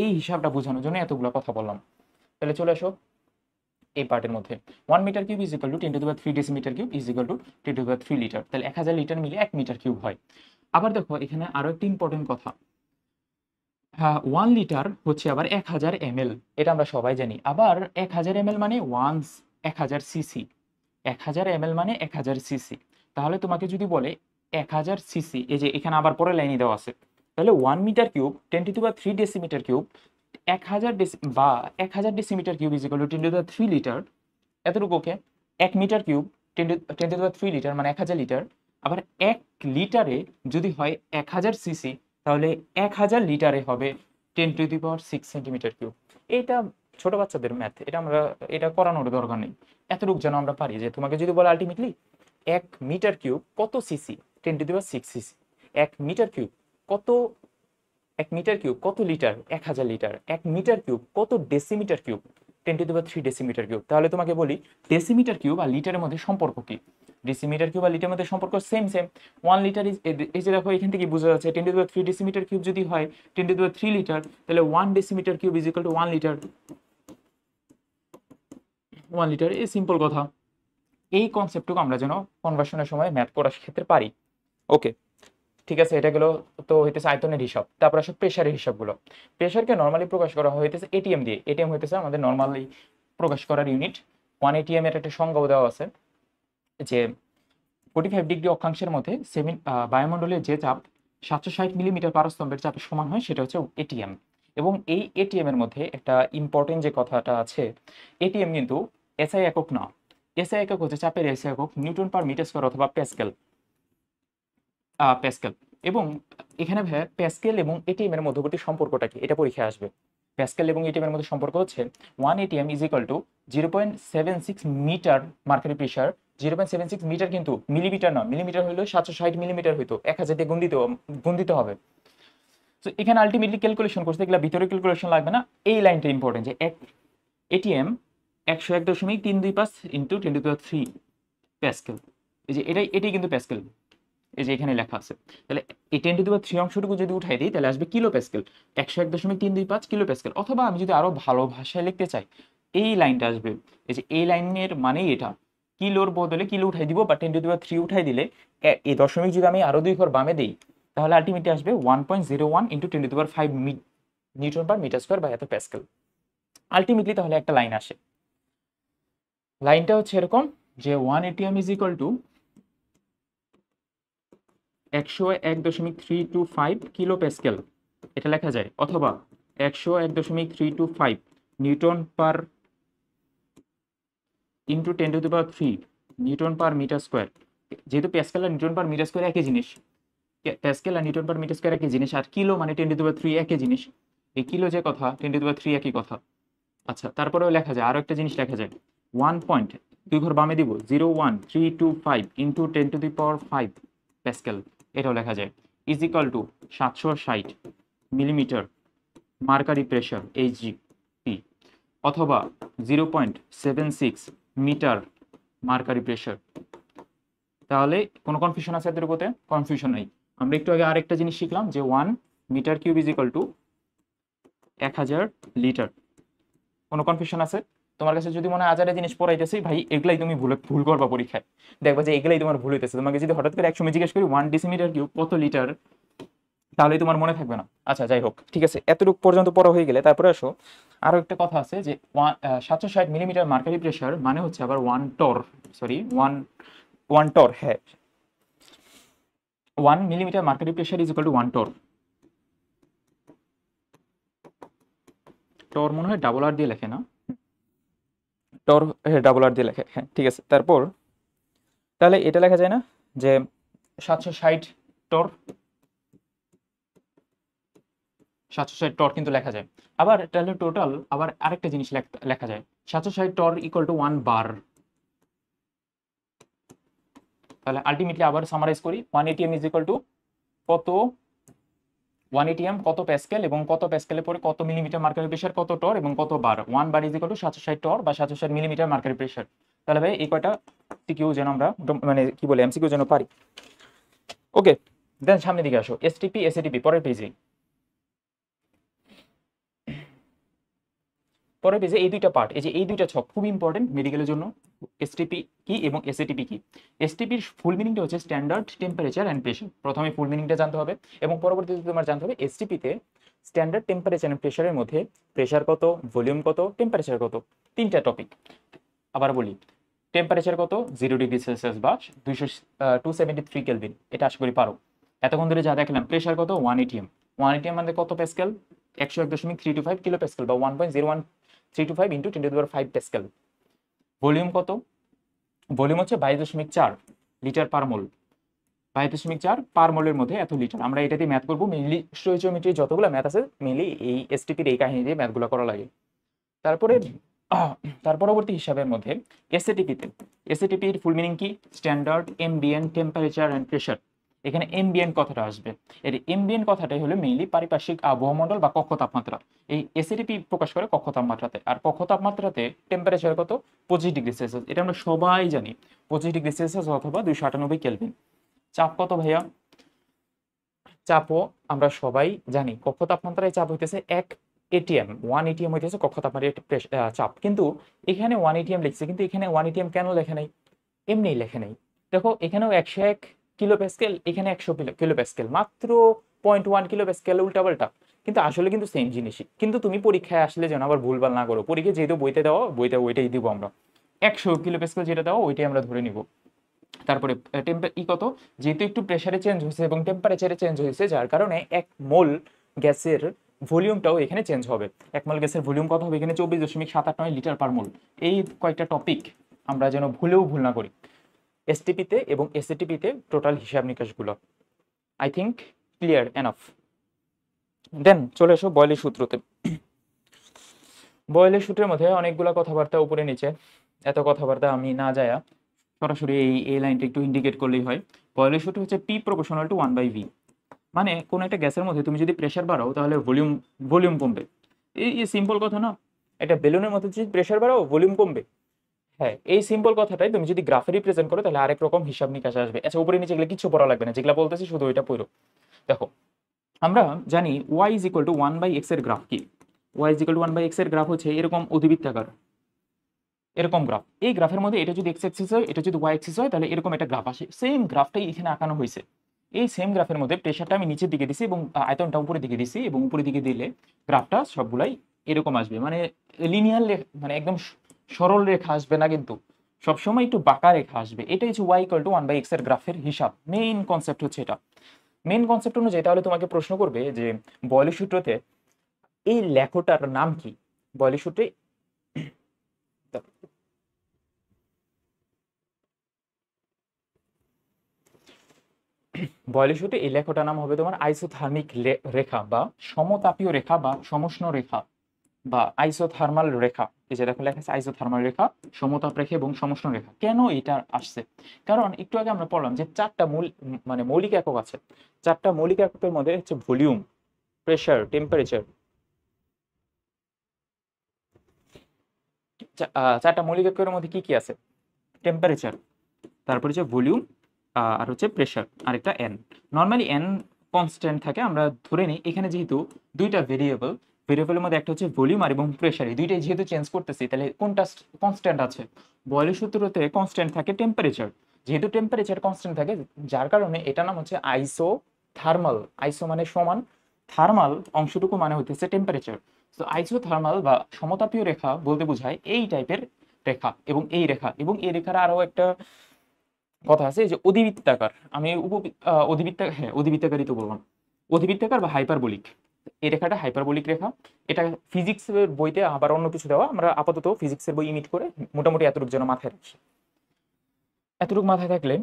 এই হিসাবটা বোঝানোর জন্য এতগুলো কথা বললাম। তাহলে চলে আসো এই পার্টের মধ্যে। 1 metre cube is equal to 10⁻³ is equal to 10⁻³ litre. তাহলে 1000 লিটার মিলে 1 মিটার কিউব হয়। আবার দেখো এখানে আরো একটা ইম্পর্টেন্ট কথা, হ্যাঁ 1 লিটার হচ্ছে আবার 1000 ml, এটা আমরা সবাই জানি। আবার 1000 ml মানে 1000 সিসি, 1000 ml মানে 1000 সিসি। তাহলে তোমাকে যদি বলে 1000 সিসি, এই যে এখানে আবার পরে লাইনে দেওয়া আছে, তাহলে 1 মিটার কিউব 10⁻³ ডেসিমিটার কিউব, 1000 বা 1000 decimetre cube is equal to 10⁻³ litre. এতটুকুকে 1 মিটার কিউব 10⁻³ লিটার মানে 1000 লিটার। আবার 1 লিটারে যদি হয় 1000 সিসি, তাহলে 1000 লিটারে হবে 10⁻⁶ সেন্টিমিটার কিউব। এটা ছোট বাচ্চাদের ম্যাথ, এটা আমরা এটা করানোর দরকার নেই। এতটুকু যেন আমরা পারি যে তোমাকে যদি বলে আলটিমেটলি 1 মিটার কিউব কত সিসি, 10⁻⁶ সিসি। 1 মিটার কিউব কত, 1 মিটার কিউব কত লিটার, 1000 লিটার। 1 মিটার কিউব কত ডেসিমিটার কিউব, 10⁻³ ডেসিমিটার কিউব। তাহলে তোমাকে বলি ডেসিমিটার কিউব আর লিটারের মধ্যে সম্পর্ক কি? ডেসিমিটার কিউব আর লিটারের মধ্যে সম্পর্ক সেম সেম। 1 লিটার ইজ, এই যে দেখো এখান থেকে বোঝা যাচ্ছে 10⁻³ ডেসিমিটার কিউব যদি হয় 10⁻³ লিটার, তাহলে 1 decimetre cube is equal two 1 litre. 1 litre, এই সিম্পল কথা। এই কনসেপ্টটুকু আমরা যেন কনভার্সনের সময় ম্যাথ করার ক্ষেত্রে পারি। ওকে, ঠিক আছে, এটা গেলো তো হইতেছে আয়তনের হিসাব। তারপর আসলে প্রেশারের হিসাবগুলো। প্রেশারকে নর্মালি প্রকাশ করা হইতেছে এটিএম দিয়ে। এটিএম হইতেছে আমাদের নর্মালি প্রকাশ করার ইউনিট। 1 ATM এর একটা সংজ্ঞাও দেওয়া আছে যে 45 ডিগ্রি অক্ষাংশের মধ্যে বায়ুমণ্ডলের যে চাপ 760 মিলিমিটার পারস্তম্ভের চাপের সমান হয়, সেটা হচ্ছে এটিএম। এবং এই এটিএম এর মধ্যে একটা ইম্পর্টেন্ট যে কথাটা আছে, এটিএম কিন্তু এসআই একক না। এসআই একক হচ্ছে চাপের এসআই একক নিউটন পার মিটার স্কয়ার অথবা প্যাসকেল। প্যাসকেল। এবং এখানে প্যাসকেল এবং এটিএম এর মধ্যবর্তী সম্পর্কটা কি, এটা পরীক্ষায় আসবে। প্যাসকেল এবং এটিএম এর মধ্যে সম্পর্ক হচ্ছে 1 ATM is equal to 0.76 metre mercury pressure. 0.76 metre কিন্তু মিলিমিটার না, মিলিমিটার হইলেও 760 মিলিমিটার হইতো, 1000 দিয়ে গুণ দিতে হবে। তো এখানে আলটিমেটলি ক্যালকুলেশন করতে এগুলো ভিতরে ক্যালকুলেশন লাগবে না। এই লাইনটা ইম্পর্টেন্ট যে এটিএম 101.325 ইন্টু 10⁻³ প্যাসকেল। এই যে এটাই কিন্তু প্যাসকেল, এই যে এখানে লেখা আছে। তাহলে এই 10⁻³ অংশটুকু যদি উঠাই দিই, তাহলে আসবে কিলো প্যাসকেল, 101.325 কিলো প্যাসকেল। অথবা আমি যদি আরো ভালো ভাষায় লিখতে চাই, এই লাইনটা আসবে, এই যে এই লাইনের মানেই এটা, কিলোর বদলে কিলো উঠাই দিব, বা 10⁻³ উঠাই দিলে এই দশমিক যদি আমি আরো 2 ঘর বামে দিই, তাহলে আলটিমেটলি আসবে 1.01 into 10⁵ newton per metre square বা এত প্যাসকেল। আলটিমেটলি তাহলে একটা লাইন আসে, লাইনটা হচ্ছে এরকম যে 1 ATM is equal to 101.325 kilo pascal, এটা লেখা যায়। অথবা 101.325 newton per into 10⁻³ newton per metre square. যেহেতু প্যাসকেল আর নিউটন পার মিটার স্কোয়ার একই জিনিস, প্যাসকেল আর নিউটন পার মিটার স্কোয়ার একই জিনিস, আর কিলো মানে 10⁻³ একই জিনিস। এই কিলো যে কথা 10⁻³ একই কথা। আচ্ছা, তারপরেও লেখা যায়, আরো একটা জিনিস লেখা যায়, 1 পয়েন্ট, 2 ঘর বামে দিব, 0.1325 ইন্টু 10⁵ প্যাসকেল, এটাও লেখা যায়, is equal to 760 millimetre mercury pressure HGP, অথবা 0.76 মিটার মার্কারি প্রেশার। তাহলে কোনো কনফিউশন আছে এদের উপরে? কনফিউশন নেই। আমরা একটু আগে আরেকটা জিনিস শিখলাম যে 1 metre cube is equal to 1000 litre. কোনো কনফিউশন আছে? তোমার কাছে যদি মনে হয় আজারে জিনিস পড়াইতেছি ভাই, এগুলাই তুমি ভুল করবা পরীক্ষায়, দেখবা যে এগুলাই তোমার ভুল হইতেছে। তোমাকে যদি হঠাৎ করে একসময় জিজ্ঞেস করি 1 ডেসিমিটার কিউব কত লিটার, তাহলে তোমার মনে থাকবে না। আচ্ছা যাই হোক, ঠিক আছে, এতটুকু পর্যন্ত পড়া হয়ে গেলে তারপরে আসো, আরো একটা কথা আছে যে 760 মিলিমিটার মার্কারি প্রেশার মানে হচ্ছে আবার 1 টর, হ্যাঁ, 1 millimetre mercury pressure is equal two 1 টর। টর মনে হয় ডাবল আর দিয়ে লেখে না? টর, হ্যাঁ ডাবল আর দিয়ে লেখে, হ্যাঁ ঠিক আছে। তারপর তাহলে এটা লেখা যায় না যে 760 টর, 760 টর কিন্তু লেখা যায়। আবার তাহলে টোটাল আবার আরেকটা জিনিস লেখা যায়, 760 টর ইকুয়াল টু 1 বার। তাহলে আলটিমেটলি আবার সামারাইজ করি, 1 ATM ইজ ইকুয়াল টু কত, 1 ATM কত প্যাসকেল, এবং কত প্যাসকেলের পরে কত মিলিমিটার মার্কারি প্রেশার, কত টর এবং কত বার, 1 বার ইজ ইকুয়াল টু 760 টর বা 760 মিলিমিটার মার্কারি প্রেশার। তাহলে ভাই এই কয়টা সিকিউ যেন আমরা মানে কি বলে এমসিকিউ যেন পারি। ওকে, দেন সামনের দিকে আসো, এসটিপি এসএটিপি পরের পেজে। পরের পেজে এই দুইটা পার্ট, এই যে এই দুইটা ছক খুব ইম্পর্টেন্ট মেডিকেলের জন্য, এসটিপি কি এবং এসএটিপি কি। এসটিপির ফুল মিনিংটা হচ্ছে স্ট্যান্ডার্ড টেম্পারেচার অ্যান্ড প্রেশার, প্রথমে ফুল মিনিংটা জানতে হবে, এবং পরবর্তীতে তোমার জানতে হবে এসটিপিতে স্ট্যান্ডার্ড টেম্পারেচার অ্যান্ড প্রেশারের মধ্যে প্রেশার কত, ভলিউম কত, টেম্পারেচার কত, তিনটা টপিক। আবার বলি, টেম্পারেচার কত, 0 ডিগ্রি সেলসিয়াস বা 273 কেলভিন, এটা আশা করি পারো। এতক্ষণ ধরে যা দেখলাম, প্রেশার কত, 1 ATM, 1 ATM মানে কত প্যাসকেল, 101.325 কিলো প্যাসকেল বা 1.01 325 ইন্টু 10⁵ প্যাসকেল। ভলিউম কত, ভলিউম হচ্ছে 22.4 লিটার পার মোল, 22.4 পার মোলের মধ্যে এত লিটার। আমরা এটা দিয়ে ম্যাথ করবো, মেইনলি স্টোইচিওমেট্রি যতগুলো ম্যাথ আছে মেইনলি এই এসটিপির এই কাহিনী দিয়ে ম্যাথগুলো করা লাগে। তারপরে তার পরবর্তী হিসাবের মধ্যে এসএটিপিতে, এসএটিপির ফুল মিনিং কি, স্ট্যান্ডার্ড এমবিএন্ট টেম্পারেচার অ্যান্ড প্রেশার। এখানে এমবিএন্ট কথাটা আসবে, এর এমবিএন্ট কথাটাই হলো মেইনলি পারিপার্শ্বিক আবহাওয়ামণ্ডল বা কক্ষ তাপমাত্রা। এই এসএটিপি প্রকাশ করে কক্ষ তাপমাত্রাতে, আর কক্ষ তাপমাত্রাতে টেম্পারেচার কত, 25 ডিগ্রি সেলসিয়াস, এটা আমরা সবাই জানি, 25 ডিগ্রি সেলসিয়াস অথবা 298 কেলভিন। চাপ কত ভাইয়া, চাপও আমরা সবাই জানি, কক্ষ তাপমাত্রায় চাপ হইতেছে 1 ATM, 1 ATM হইতেছে কক্ষ তাপমাত্রার চাপ। কিন্তু এখানে 1 ATM লিখছে, কিন্তু এখানে 1 ATM কেন লেখা নাই, এমনি লেখা নাই। দেখো এখানেও 101 কিলো প্যাসকেল, এখানে 100 কিলো প্যাসকেল, মাত্র 0.1 কিলো প্যাসকেল উল্টাপাল্টা, কিন্তু আসলে কিন্তু সেম জিনিসই। কিন্তু তুমি পরীক্ষায় আসলে যেন আবার ভুলভাল না করো, পরীক্ষায় যেহেতু বইতে দেওয়া, বইতে ওইটাই দিব আমরা, 100 কিলো প্যাসকেল যেটা দেওয়া ওইটাই আমরা ধরে নিব। তারপরে কত, যেহেতু একটু প্রেসারে চেঞ্জ হয়েছে এবং টেম্পারেচারে চেঞ্জ হয়েছে, যার কারণে 1 মোল গ্যাসের ভলিউমটাও এখানে চেঞ্জ হবে। 1 মোল গ্যাসের ভলিউম কত হবে এখানে, 24.789 লিটার পার মোল। এই কয়েকটা টপিক আমরা যেন ভুল না করি এসটিপিতে এবং এসএটিপিতে, টোটাল হিসাব নিকাশগুলো। I think clear enough. Then চলে এসো বয়লের সূত্রতে। বয়লের সূত্রের মধ্যে অনেকগুলো কথাবার্তা উপরে নিচে, এত কথাবার্তা আমি না যায়া সরাসরি এই লাইনটা একটু ইন্ডিকেট করলেই হয়। বয়লের সূত্র হচ্ছে পি প্রপোর্শনাল টু 1/v, মানে কোন একটা গ্যাসের মধ্যে তুমি যদি প্রেশার বাড়াও তাহলে ভলিউম কমবে। এই সিম্পল কথা না, একটা বেলুনের মধ্যে যদি প্রেশার বাড়াও ভলিউম কমবে। হ্যাঁ, এই সিম্পল কথাটাই তুমি যদি গ্রাফে রিপ্রেজেন্ট করো তাহলে আরেক রকম হিসাব নিকাশ আসবে। আচ্ছা উপরে নিচে এগুলো কিছু পড়া লাগবে না, যেগুলো বলতেছি শুধু ওইটা পড়ো। দেখো আমরা জানি y is equal two 1/x এর গ্রাফ কি, y is equal two 1/x এর গ্রাফ হচ্ছে এরকম অধিবৃত্তাকার, এরকম গ্রাফ। এই গ্রাফের মধ্যে এটা যদি এক্স অ্যাক্সিস হয়, এটা যদি ওয়াই অ্যাক্সিস হয়, তাহলে এরকম একটা গ্রাফ আসে। সেম গ্রাফটাই এখানে আঁকানো হয়েছে। এই সেম গ্রাফের মধ্যে প্রেশারটা আমি নিচের দিকে দিছি এবং আয়তনটা উপরের দিকে দিছি, এবং উপরের দিকে দিলে গ্রাফটা সবগুলাই এরকম আসবে, মানে লিনিয়ার, মানে একদম সরল রেখা আসবে না, কিন্তু সবসময় একটু বাঁকা রেখা আসবে। এটাই হচ্ছে ওয়াই ইকুয়াল টু 1/x এর গ্রাফের হিসাব। মেইন কনসেপ্ট হচ্ছে এটা। মেইন কনসেপ্ট অনুযায়ী তাহলে তোমাকে প্রশ্ন করবে যে বয়লের সূত্রতে এই লেখটার নাম কি, বয়লের সূত্রে বয়লের শুরুতে এই লেখাটার নাম হবে তোমার আইসোথার্মিক রেখা বা সমতাপীয় রেখা বা সমষ্ণ রেখা বা আইসোথার্মাল রেখা। এই যে দেখো লেখা আছে আইসোথার্মাল রেখা, সমতাপ রেখা এবং সমষ্ণ রেখা। কেন এটা আসছে? কারণ একটু আগে আমরা পড়লাম যে চারটা মানে মৌলিক একক আছে। চারটা মৌলিক এককের মধ্যে হচ্ছে ভলিউম, প্রেসার, টেম্পারেচার। চারটা মৌলিক এককের মধ্যে কি কি আছে? টেম্পারেচার, তারপর হচ্ছে ভলিউম, আর হচ্ছে প্রেসার, আর একটা এন। নর্মালি এন কনস্ট্যান্ট থাকে, আমরা ধরে নিই এখানে যেহেতু দুইটা ভেরিয়েবলের মধ্যে একটা হচ্ছে ভলিউম আর এবং প্রেসার, এই দুইটাই যেহেতু চেঞ্জ করতেছি তাহলে কোনটা কনস্ট্যান্ট আছে? বয়লের সূত্রতে কনস্ট্যান্ট থাকে টেম্পারেচার। যেহেতু টেম্পারেচার কনস্ট্যান্ট থাকে যার কারণে এটার নাম হচ্ছে আইসো থার্মাল। আইসো মানে সমান, থার্মাল অংশটুকু মানে হচ্ছে টেম্পারেচার। তো আইসো থার্মাল বা সমতাপীয় রেখা বলতে বোঝায় এই টাইপের রেখা এবং এই রেখা। এবং এই রেখার আরো একটা কথা আছে যে অধিবৃত্তাকার। আমি অধিবৃত্তাকারই তো বললাম, অধিবৃত্তাকার বা হাইপারবোলিক। এই রেখাটা হাইপারবোলিক রেখা। এটা ফিজিক্সের বইতে আবার অন্য কিছু দেওয়া, আমরা আপাতত ফিজিক্সের বই ইমিট করে মোটামুটি এতটুকু যেন মাথায় রাখি। এতটুকু মাথায় থাকলে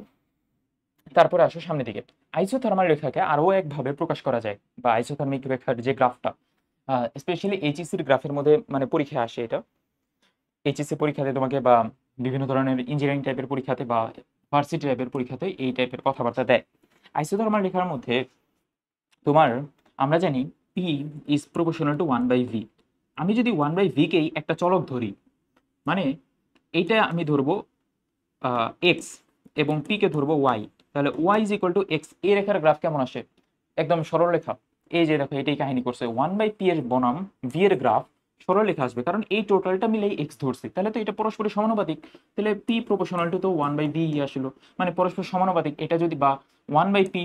তারপরে আসো সামনের দিকে। আইসোথার্মাল রেখাকে আরো একভাবে প্রকাশ করা যায়, বা আইসোথার্মিক রেখার যে গ্রাফটা স্পেশালি এইচএসসির গ্রাফের মধ্যে মানে পরীক্ষায় আসে এটা। এইচএসসি পরীক্ষাতে তোমাকে বা বিভিন্ন ধরনের ইঞ্জিনিয়ারিং টাইপের পরীক্ষাতে বা ভার্সিটি টাইপের পরীক্ষাতে এই টাইপের কথাবার্তা দেয়। আইসোথার্মাল রেখার মধ্যে তোমার আমরা জানি P is proportional two 1/v। আমি যদি 1/v কেই একটা চলক ধরি, মানে এইটা আমি ধরবো এক্স এবং পি কে ধরবো ওয়াই, তাহলে Y is equal to X. এই রেখার গ্রাফ কেমন আসে? একদম সরল রেখা। এই যে দেখো এটাই কাহিনী করছে, 1/p এর বনাম ভি এর গ্রাফ সরল রেখা আসবে, কারণ এই টোটালটা মিলেই এক্স ধরছি, তাহলে তো এটা পরস্পরের সমানুপাতিক। তাহলে পি প্রপোর্শনাল টু তো 1/v আসলো, মানে পরস্পর সমানুপাতিক। এটা যদি বা 1/p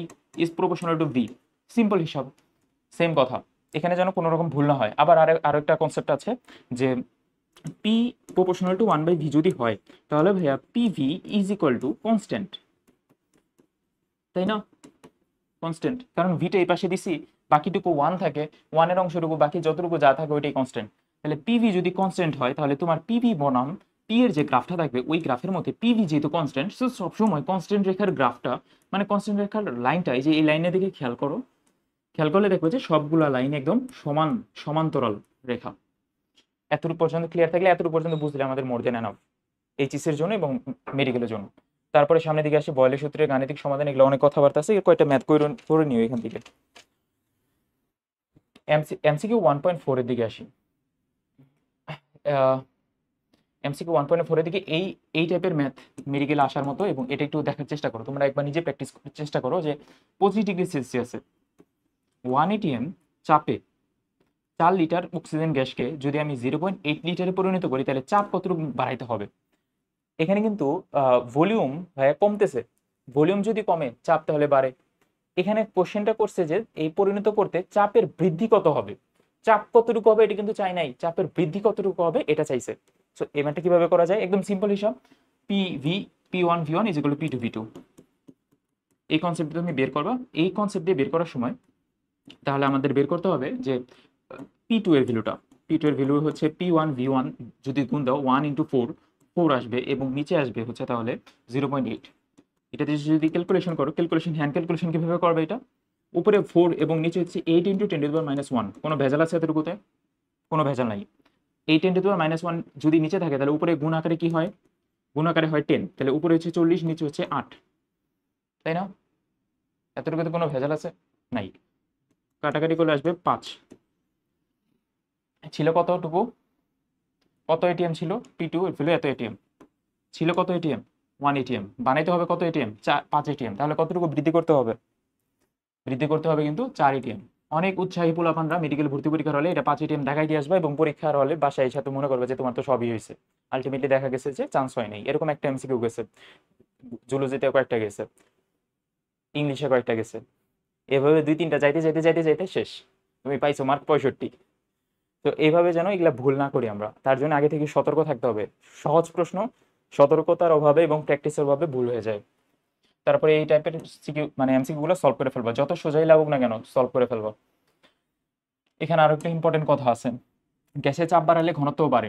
is proportional two V, simple হিসাব। সেম কথা, এখানে যেন কোনো রকম ভুল না হয়। আবার আরো একটা কনসেপ্ট আছে যে পি প্রপোর্শনাল টু 1/v যদি হয় তাহলে ভাইয়া PV is equal to constant, তাই না? কনস্ট্যান্ট, কারণ ভিটা এই পাশে দিছি, বাকিটুকু ওয়ান থাকে, ওয়ানের অংশটুকু বাকি যতটুকু যা থাকে ওইটাই কনস্ট্যান্ট। তাহলে পিভি যদি কনস্ট্যান্ট হয় তাহলে তোমার পিভি বনাম পি এর যে গ্রাফটা থাকবে ওই গ্রাফের মধ্যে পিভি যেহেতু কনস্ট্যান্ট, সো সবসময় কনস্ট্যান্ট রেখার গ্রাফটা মানে কনস্ট্যান্ট রেখার লাইনটা, এই যে এই লাইনের দিকে খেয়াল করো, খেয়াল করলে দেখবে যে সবগুলা লাইন একদম সমান্তরাল রেখা। এতটুকু পর্যন্ত ক্লিয়ার থাকলে, এতটুকু পর্যন্ত বুঝলে আমাদের মোর দেন এনাফ এইচএস এর জন্য এবং মেডিকেলের জন্য। তারপরে সামনের দিকে আসে বয়লের সূত্রের গাণিতিক সমাধান, এগুলো অনেক কথাবার্তা আছে, কয়েকটা ম্যাথ করে নিও এখান থেকে। এমসিকিউ 1.4 এর দিকে আসি। এমসিকিউ 1.4 এর দিকে এই এই টাইপের ম্যাথ মেডিকেলে আসার মতো, এবং এটা একটু দেখার চেষ্টা করো, তোমরা একবার নিজে প্র্যাকটিস করার চেষ্টা করো যে 25°C 1 atm চাপে 4 লিটার অক্সিজেন গ্যাসকে যদি আমি 0.8 লিটারে পরিণত করি তাহলে চাপ কতটুকু বাড়াইতে হবে? এখানে কিন্তু ভলিউম কমতেছে, ভলিউম যদি কমে চাপ তাহলে বাড়ে। এখানে কোশ্চেনটা করছে যে এই পরিণত করতে চাপের বৃদ্ধি কত হবে, চাপ কতটুকু হবে এটা কিন্তু চাই নাই, চাপের বৃদ্ধি কতটুকু হবে এটা চাইছে। সো এই ম্যাথটা কিভাবে করা যায়? একদম সিম্পল হিসাব, P1 is equal two P2 V2। এই কনসেপ্ট তুমি বের করবা। এই কনসেপ্ট দিয়ে বের করার সময় তাহলে আমাদের বের করতে হবে যে P2 এর ভ্যালুটা, P2 এর ভ্যালু হচ্ছে P1V1 যদি গুণ দাও 1 × 4 আসবে এবং নিচে আসবে হচ্ছে তাহলে 0.8। এটা দিয়ে যদি ক্যালকুলেশন করো, হ্যান্ড ক্যালকুলেশন কিভাবে করবে? এটা উপরে 4 এবং নিচে হচ্ছে 8 × 10⁻⁻1। কোনো ভেজাল আছে এতটুকুতে? কোনো ভেজাল নাই। 8 10⁻⁻1 যদি নিচে থাকে তাহলে উপরে গুণ আকারে কি হয়? গুণ আকারে হয় 10, তাহলে উপরে হচ্ছে 40, নিচে হচ্ছে 8, তাই না? এতটুকুতে কোনো ভেজাল আছে? নাই। কাটাকাটি করলে আসবে 5। ছিল কতটুকু? কত এটিএম ছিল? P2 এর ভ্যালু এত এটিএম ছিল। কত এটিএম? 1 এটিএম। বানাইতে হবে কত এটিএম? 5 এটিএম। তাহলে কতটুকু বৃদ্ধি করতে হবে? বৃদ্ধি করতে হবে কিন্তু 4 এটিএম। অনেক উৎসাহী পোলাপানরা মেডিকেল ভর্তি পরীক্ষার হলে এটা 5 এটিএম দেখাই দিয়ে আসবে এবং পরীক্ষার হলে বাসায় এসে তো মনে করবে যে তোমার তো সবই হয়েছে। আলটিমেটলি দেখা গেছে যে চান্স হয় নাই। এরকম একটা এমসিকিউ গেছে, জুলজিতে কয়েকটা গেছে, ইংলিশে কয়েকটা গেছে, এভাবে 2-3টা যাইতে যাইতে যাইতে যাইতে শেষ, তুমি পাইছো মার্ক 65। তো এইভাবে যেন এগুলা ভুল না করি আমরা, তার জন্য আগে থেকে সতর্ক থাকতে হবে। সহজ প্রশ্ন সতর্কতার অভাবে এবং প্র্যাকটিসের অভাবে ভুল হয়ে যায়। তারপরে এই টাইপের সিকিউ মানে এমসিকিউ গুলো সলভ করে ফেলবা, যত সোজাই লাগুক না কেন সলভ করে ফেলবা। এখানে আরো একটা ইম্পর্টেন্ট কথা আছে, গ্যাসের চাপ বাড়ালে ঘনত্বও বাড়ে।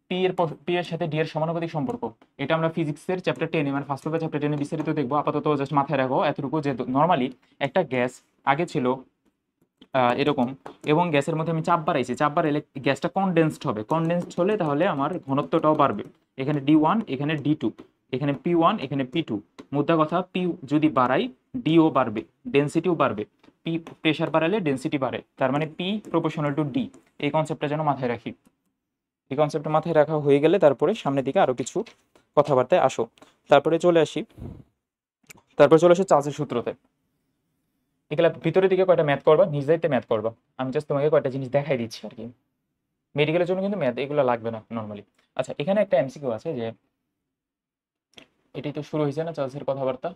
পি এর সাথে ডি এর সমানুপাতিক সম্পর্ক। এটা আমরা ফিজিক্সের চ্যাপ্টার 10 মানে ফার্স্ট পেপার চ্যাপ্টার 10 বিস্তারিত দেখবো। আপাতত জাস্ট মাথায় রাখো এতটুকু যে নর্মালি একটা গ্যাস আগে ছিল এরকম, এবং গ্যাসের মধ্যে আমি চাপ বাড়াইছি, চাপ বাড়াইলে গ্যাসটা কনডেন্সড হবে, কনডেন্সড হলে তাহলে আমার ঘনত্বটাও বাড়বে। এখানে D1, এখানে D2, এখানে P1, এখানে P2। মোদ্দা কথা পি যদি বাড়াই ডিও বাড়বে, ডেন্সিটিও বাড়বে। পি প্রেশার বাড়ালে ডেন্সিটি বাড়ে, তার মানে পি প্রপোর্শনাল টু ডি। এই কনসেপ্টটা যেন মাথায় রাখি। এই কনসেপ্টটা মাথায় রাখা হয়ে গেলে তারপরে সামনের দিকে আরো কিছু কথাবার্তায় আসো। তারপরে চলে আসি চার্লসের সূত্রতে। এগুলা ভিতরের দিকে কয়টা ম্যাথ করবা, নিজ দায়িত্বে ম্যাথ করবা। আমি জাস্ট তোমাকে কয়টা জিনিস দেখাই দিচ্ছি আর কি। মেডিকেলের জন্য কিন্তু ম্যাথ এগুলো লাগবে না নর্মালি। আচ্ছা, এখানে একটা এমসিকিউ আছে যে এটাই তো শুরু হয়েছে না চার্লসের কথাবার্তা।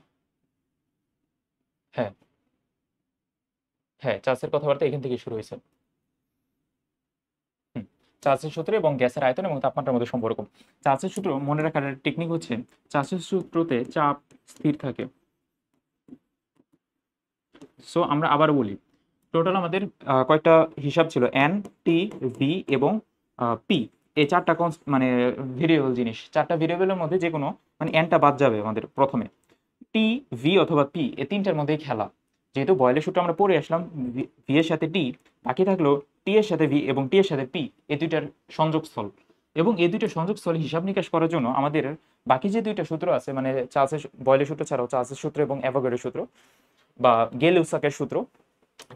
হ্যাঁ হ্যাঁ, চার্লসের কথাবার্তা এখান থেকে শুরু হয়েছে। চার্লসের সূত্র এবং গ্যাসের আয়তন এবং তাপমাত্রার মধ্যে সম্পর্ক। চার্লসের সূত্র মনে রাখার টেকনিক হচ্ছে, চার্লসের সূত্রতে চাপ স্থির থাকে। সো আমরা আবার বলি, টোটাল আমাদের কয়টা হিসাব ছিল, এন, টি, ভি এবং পি। এই চারটা মানে ভেরিয়েবল জিনিস, চারটা ভেরিয়েবলের মধ্যে যে কোনো মানে এনটা বাদ যাবে আমাদের প্রথমে। টি, ভি অথবা পি এই তিনটার মধ্যেই খেলা। যেহেতু বয়েলের সূত্র আমরা পড়ে আসলাম, ভি এর সাথে টি, বাকি থাকলো টি এর সাথে ভি এবং টি এর সাথে পি, এই দুইটার সংযোগস্থল। এবং এই দুইটা সংযোগস্থল হিসাব নিকাশ করার জন্য আমাদের বাকি যে দুইটা সূত্র আছে, মানে চার্লসের বয়েলের সূত্র ছাড়াও চার্লসের সূত্র এবং অ্যাভোগাড্রোর সূত্র বা গেল-লুসাকের সূত্র।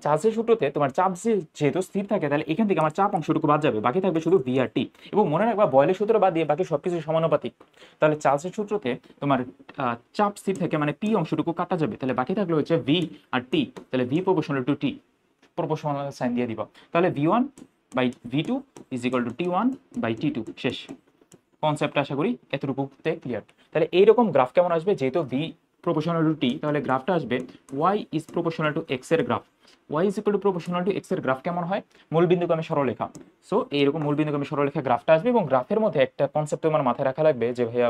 চার্লসের সূত্রতে তোমার চাপ যেহেতু স্থির থাকে, তাহলে এখান থেকে আমার চাপ অংশটুকু বাদ যাবে, বাকি থাকবে শুধু ভি আর টি। এবং মনে রাখবা বয়েলের সূত্র বাদ দিয়ে বাকি সবকিছু সমানুপাতিক। তাহলে চার্লসের সূত্রতে তোমার চাপ স্থির থাকে মানে পি অংশটুকু কাটা যাবে, তাহলে বাকি থাকলে হচ্ছে ভি আর টি। তাহলে V proportional to T, proportional sign দিয়ে দিবা। তাহলে V1 by V2 is equal to T1 by T2। শেষ। কনসেপ্টটা আশা করি এতটুকুতে ক্লিয়ার। তাহলে এইরকম গ্রাফ কেমন আসবে, যেহেতু ভি প্রপোর্শনাল টু টি, তাহলে গ্রাফটা আসবে y is proportional to x এর graph. y is equal to proportional to x এর গ্রাফ কেমন হয়, মূলবিন্দুগামী সরলরেখা। সো এইরকম মূলবিন্দুগামী সরলরেখা গ্রাফটা আসবে, এবং গ্রাফের মধ্যে একটা কনসেপ্ট তোমার মাথায় রাখা লাগবে যে ভাইয়া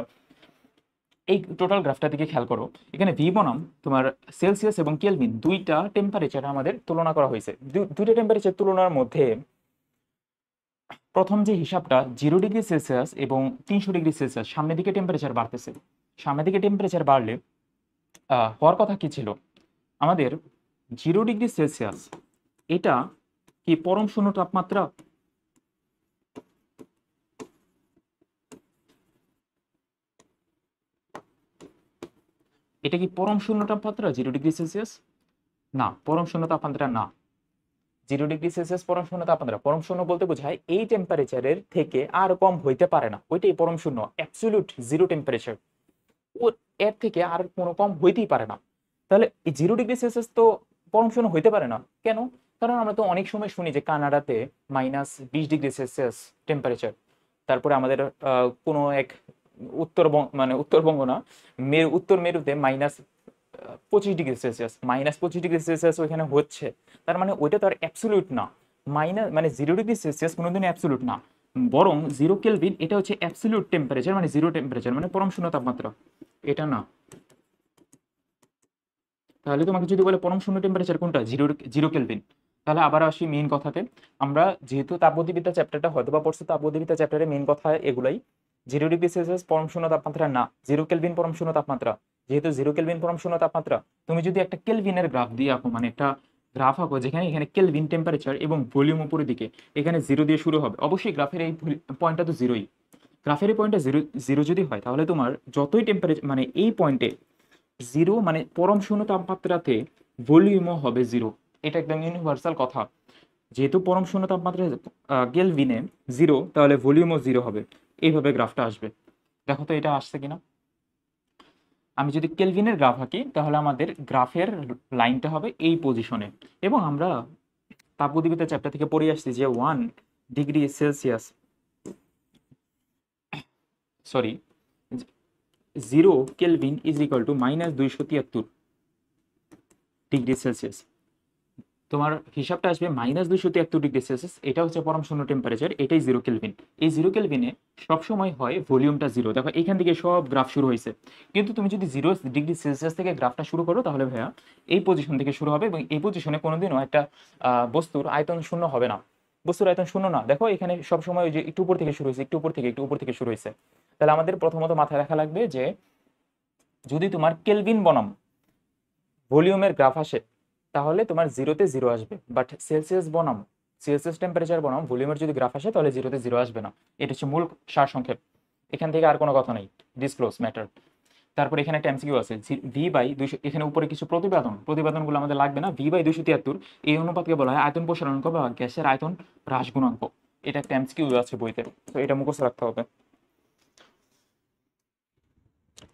এই টোটাল গ্রাফটা দিকে খেয়াল করো। এখানে ভি বনাম তোমার সেলসিয়াস এবং কেলভিন দুইটা টেম্পারেচার আমাদের তুলনা করা হয়েছে। দুইটা টেম্পারেচার তুলনার মধ্যে প্রথম যে হিসাবটা 0 ডিগ্রি সেলসিয়াস এবং 300 ডিগ্রি সেলসিয়াস, সামনের দিকে টেম্পারেচার বাড়তেছে। সামনের দিকে টেম্পারেচার বাড়লে হওয়ার কথা কি ছিল আমাদের 0 ডিগ্রি সেলসিয়াস, এটা কি পরম শূন্য তাপমাত্রা? এটা কি পরম শূন্য তাপমাত্রা 0 ডিগ্রি সেলসিয়াস? না, পরম শূন্য তাপমাত্রা না। 0 ডিগ্রি সেলসিয়াস পরম শূন্য তাপমাত্রা। পরম শূন্য বলতে বোঝায় এই টেম্পারেচারের থেকে আর কম হইতে পারে না, ওইটাই পরম শূন্য, অ্যাবসলিউট জিরো টেম্পারেচার। ও এর থেকে আর কোনো কম হইতেই পারে না। তাহলে এই 0 ডিগ্রি সেলসিয়াস তো পরম শূন্য হইতে পারে না। কেন? কারণ আমরা তো অনেক সময় শুনি যে কানাডাতে -20 ডিগ্রি সেলসিয়াস টেম্পারেচার। তারপরে আমাদের কোনো এক উত্তরবঙ্গ না, উত্তর মেরুতে -25 ডিগ্রি সেলসিয়াস, -25 ডিগ্রি সেলসিয়াস ওইখানে হচ্ছে। তার মানে ওইটা তো আর অ্যাবসলিউট না। 0 ডিগ্রি সেলসিয়াস কোনোদিনই অ্যাবসলিউট না, বরং 0 কেলভিন এটা হচ্ছে অ্যাবসলিউট টেম্পারেচার, মানে জিরো টেম্পারেচার, মানে পরম শূন্য তাপমাত্রা। এটা না। তাহলে তোমাকে যদি বলে পরম শূন্য টেম্পারেচার কোনটা, 0 কেলভিন। তাহলে আবার আসি মেইন কথাতে। আমরা যেহেতু তাপগতিবিদ্যা চ্যাপ্টারটা হয়তো বা পড়ছি, তাপগতিবিদ্যা চ্যাপ্টারে মেইন কথা এগুলাই। 0 ডিগ্রি সেলসিয়াস পরম শূন্য তাপমাত্রা না, 0 কেলভিন পরম শূন্য তাপমাত্রা। যেহেতু 0 কেলভিন পরম শূন্য তাপমাত্রা, তুমি যদি একটা কেলভিনের গ্রাফ দিয়ে আঁকো, মানে একটা গ্রাফ আঁকো যেখানে এখানে কেলভিন টেম্পারেচার এবং ভলিউম উপরের দিকে, এখানে 0 দিয়ে শুরু হবে, অবশ্যই গ্রাফের এই পয়েন্টটা তো জিরোই। গ্রাফের এই পয়েন্টটা জিরো যদি হয়, তাহলে তোমার যতই টেম্পারেচার মানে এই পয়েন্টে জিরো, মানে পরম শূন্য তাপমাত্রাতে ভলিউমও হবে জিরো। এটা একদম ইউনিভার্সাল কথা। যেহেতু পরম শূন্য তাপমাত্রা কেলভিনে জিরো, তাহলে ভলিউমও জিরো হবে। এইভাবে গ্রাফটা আসবে। দেখো তো এটা আসছে কিনা। আমি যদি কেলভিনের গ্রাফ আঁকি, তাহলে আমাদের গ্রাফের লাইনটা হবে এই পজিশনে। এবং আমরা তাপগতিবিদ্যা চ্যাপ্টার থেকে পড়ে আসছি যে 1 degree celsius, sorry, 0 kelvin is equal to -273 degree celsius. তোমার হিসাবটা আসবে -273 ডিগ্রি সেলসিয়াস, এটা হচ্ছে পরম শূন্য টেম্পারেচার, এটাই 0 কেলভিন। এই 0 কেলভিনে সবসময় হয় ভলিউমটা জিরো। দেখো এখান থেকে সব গ্রাফ শুরু হয়েছে, কিন্তু তুমি যদি 0 ডিগ্রি সেলসিয়াস থেকে গ্রাফটা শুরু করো, তাহলে ভাইয়া এই পজিশন থেকে শুরু হবে, এবং এই পজিশনে কোনোদিনও একটা বস্তুর আয়তন শূন্য হবে না। বস্তুর আয়তন শূন্য না, দেখো এখানে সবসময় ওই যে একটু উপর থেকে শুরু হয়েছে, একটু উপর থেকে শুরু হয়েছে। তাহলে আমাদের প্রথমত মাথায় রাখা লাগবে যে যদি তোমার কেলভিন বনাম ভলিউমের গ্রাফ আসে তাহলে তোমার জিরোতে জিরো আসবে, বাট সেলসিয়াস টেম্পারেচার বনাম ভলিউমের যদি গ্রাফ আসে তাহলে জিরোতে জিরো আসবে না। এটা হচ্ছে মূল সার সংক্ষেপ, এখান থেকে আর কোনো কথা নেই, ডিসক্লোজ ম্যাটার। তারপর এখানে একটা এমসিকিউ আছে, V/200, এখানে উপরে কিছু প্রতিবেদনগুলো আমাদের লাগবে না। V/273 এই অনুপাতকে বলা হয় আয়তন প্রসারণাঙ্ক বা গ্যাসের আয়তন হ্রাস গুণাঙ্ক। এটা একটা এমসিকিউ আছে বইতে, তো এটা মুখস্থ রাখতে হবে।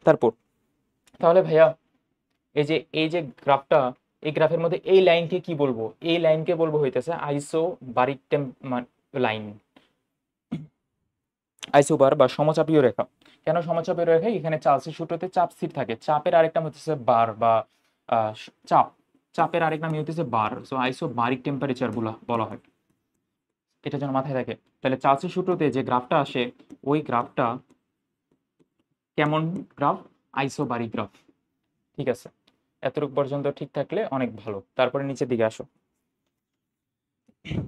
তারপর তাহলে ভাইয়া এই যে গ্রাফটা, এই গ্রাফের মধ্যে এই লাইনকে কি বলবো? এই লাইনকে বলবো হইতেছে আইসোবারিক লাইন, আইসোবার বা সমচাপীয় রেখা। কেন সমচাপীয় রেখা? এখানে চার্লসের সূত্রতে চাপ স্থির থাকে, চাপের আরেক নাম হচ্ছে বার বা চাপ, চাপের আরেক নাম হচ্ছে বার, সো আইসোবারিক টেম্পারেচার বলা হয়, এটা যেন মাথায় থাকে। তাহলে চার্লসের সূত্রতে যে গ্রাফটা আসে ওই গ্রাফটা কেমন গ্রাফ? Isobaric graph. ঠিক আছে, এতটুকু পর্যন্ত ঠিক থাকলে অনেক ভালো। তারপরে নিচের দিকে আসো,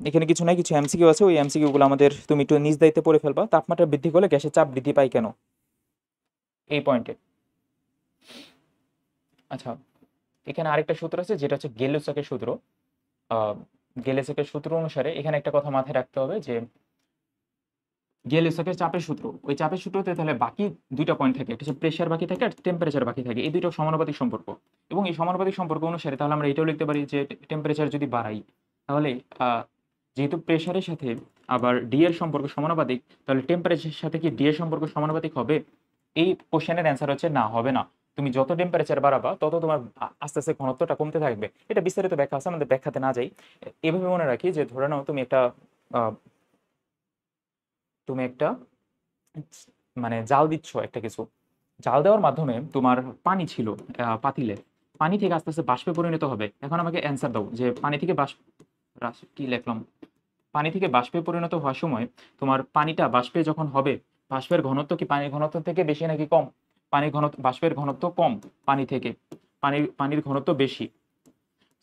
এখানে কিছু নাই, কিছু এমসিকিউ আছে, ওই এমসিকিউ গুলো আমাদের তুমি একটু নিজ দায়িত্বে পড়ে ফেলবা। তাপমাত্রা বৃদ্ধি করলে গ্যাসের চাপ বৃদ্ধি পায় কেন, এই পয়েন্টে। আচ্ছা, এখানে আরেকটা সূত্র আছে যেটা হচ্ছে গেলুসকের সূত্র। গেলুসকের সূত্র অনুসারে এখানে একটা কথা মাথায় রাখতে হবে যে গেলুসকের চাপের সূত্র, ওই চাপের সূত্রতে তাহলে বাকি দুইটা পয়েন্ট থাকে, একটা হচ্ছে প্রেশার বাকি থাকে আর টেম্পারেচার বাকি থাকে, এই দুটো সমানুপাতিক সম্পর্ক। এবং এই সমানুপাতিক সম্পর্ক অনুসারে তাহলে আমরা এটাও লিখতে পারি যে টেম্পারেচার যদি বাড়াই তাহলে যেহেতু প্রেশারের সাথে আবার ডি এর সম্পর্ক সমানুপাতিক, তাহলে টেম্পারেচারের সাথে কি ডি এর সম্পর্ক সমানুপাতিক হবে? এই কোশ্চেনের অ্যান্সার হচ্ছে না, হবে না। তুমি যত টেম্পারেচার বাড়াবা তত তোমার আস্তে আস্তে ঘনত্বটা কমতে থাকবে। এটা বিস্তারিত ব্যাখ্যা আছে, আমাদের ব্যাখ্যাতে না যাই। এভাবে মনে রাখি যে ধরে নাও তুমি একটা মানে জাল দিচ্ছ একটা কিছু, জাল দেওয়ার মাধ্যমে তোমার পানি ছিল পাতিলে, পানি থেকে আস্তে আস্তে বাষ্পে পরিণত হবে। এখন আমাকে অ্যান্সার দাও যে পানি থেকে কি লিখলাম, পানি থেকে বাষ্পে পরিণত হওয়ার সময় তোমার পানিটা বাষ্পে যখন হবে, বাষ্পের ঘনত্ব কি পানির ঘনত্ব থেকে বেশি নাকি কম? বাষ্পের ঘনত্ব কম পানি থেকে, পানির ঘনত্ব বেশি।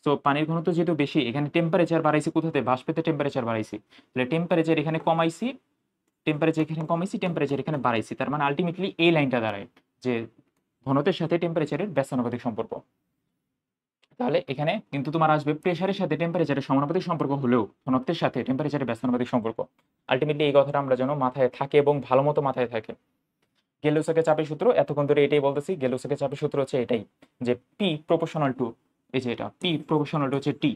তো পানির ঘনত্ব যেহেতু বেশি, এখানে টেম্পারেচার বাড়াইছি কোথাতে? বাষ্পেতে টেম্পারেচার বাড়াইছি, তাহলে টেম্পারেচার এখানে কমাইছি, টেম্পারেচার এখানে বাড়াইছি, তার মানে আলটিমেটলি এই লাইনটা দাঁড়ায় যে ঘনত্বের সাথে টেম্পারেচারের ব্যস্তানুপাতিক সম্পর্ক। তাহলে এখানে কিন্তু তোমার আসবে প্রেশারের সাথে টেম্পারেচারের সমানুপাতিক সম্পর্ক হলেও ঘনত্বের সাথে টেম্পারেচারের ব্যস্তানুপাতিক সম্পর্ক। আলটিমেটলি এই কথাটা আমরা যেন মাথায় থাকে এবং ভালো মতো মাথায় থাকে। গেলুসকের চাপের সূত্র এতক্ষণ ধরে এটাই বলতেছি, গেলুসকের চাপের সূত্র হচ্ছে এটাই যে পি প্রপোর্শনাল টু, এই যে এটা পি প্রপোর্শনাল টু হচ্ছে টি।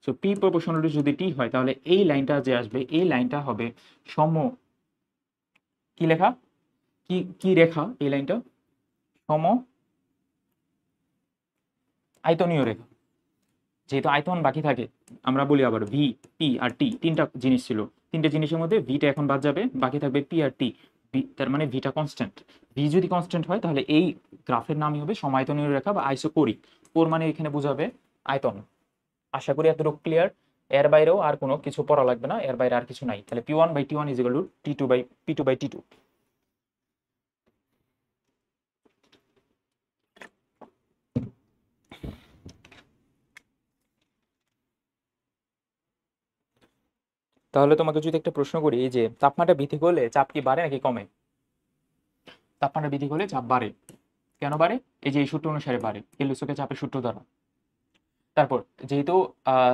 সো পি প্রপোর্শনাল টু যদি টি হয় তাহলে এই লাইনটা যে আসবে এই লাইনটা হবে সম, কি লেখা, কি কি রেখা এই লাইনটা? সম আয়তনীয় রেখা। যেহেতু আয়তন বাকি থাকে, আমরা বলি আবার ভি, পি আর টি, তিনটা জিনিস ছিল, তিনটা জিনিসের মধ্যে ভিটা এখন বাদ যাবে, বাকি থাকবে পি আর টি। তার মানে ভিটা কনস্ট্যান্ট। ভি যদি কনস্ট্যান্ট হয় তাহলে এই গ্রাফের নামই হবে সমায়তনীয় রেখা বা আইসোকোরিক। কোর মানে এখানে বোঝাবে আয়তন। আশা করি এতটুকু ক্লিয়ার। এর বাইরেও আর কোনো কিছু পড়া লাগবে না, এর বাইরে আর কিছু নাই। তাহলে P1/T1 is equal two P2/T2। তাহলে তোমাকে যদি একটা প্রশ্ন করি, এই যে তাপমাত্রা বৃদ্ধি করলে চাপ কি বাড়ে নাকি কমে? তাপমাত্রা বৃদ্ধি করলে চাপ বাড়ে। কেন বাড়ে? এই যে এই সূত্র অনুসারে বাড়ে, কেলভিনের চাপের সূত্র দ্বারা। তারপর যেহেতু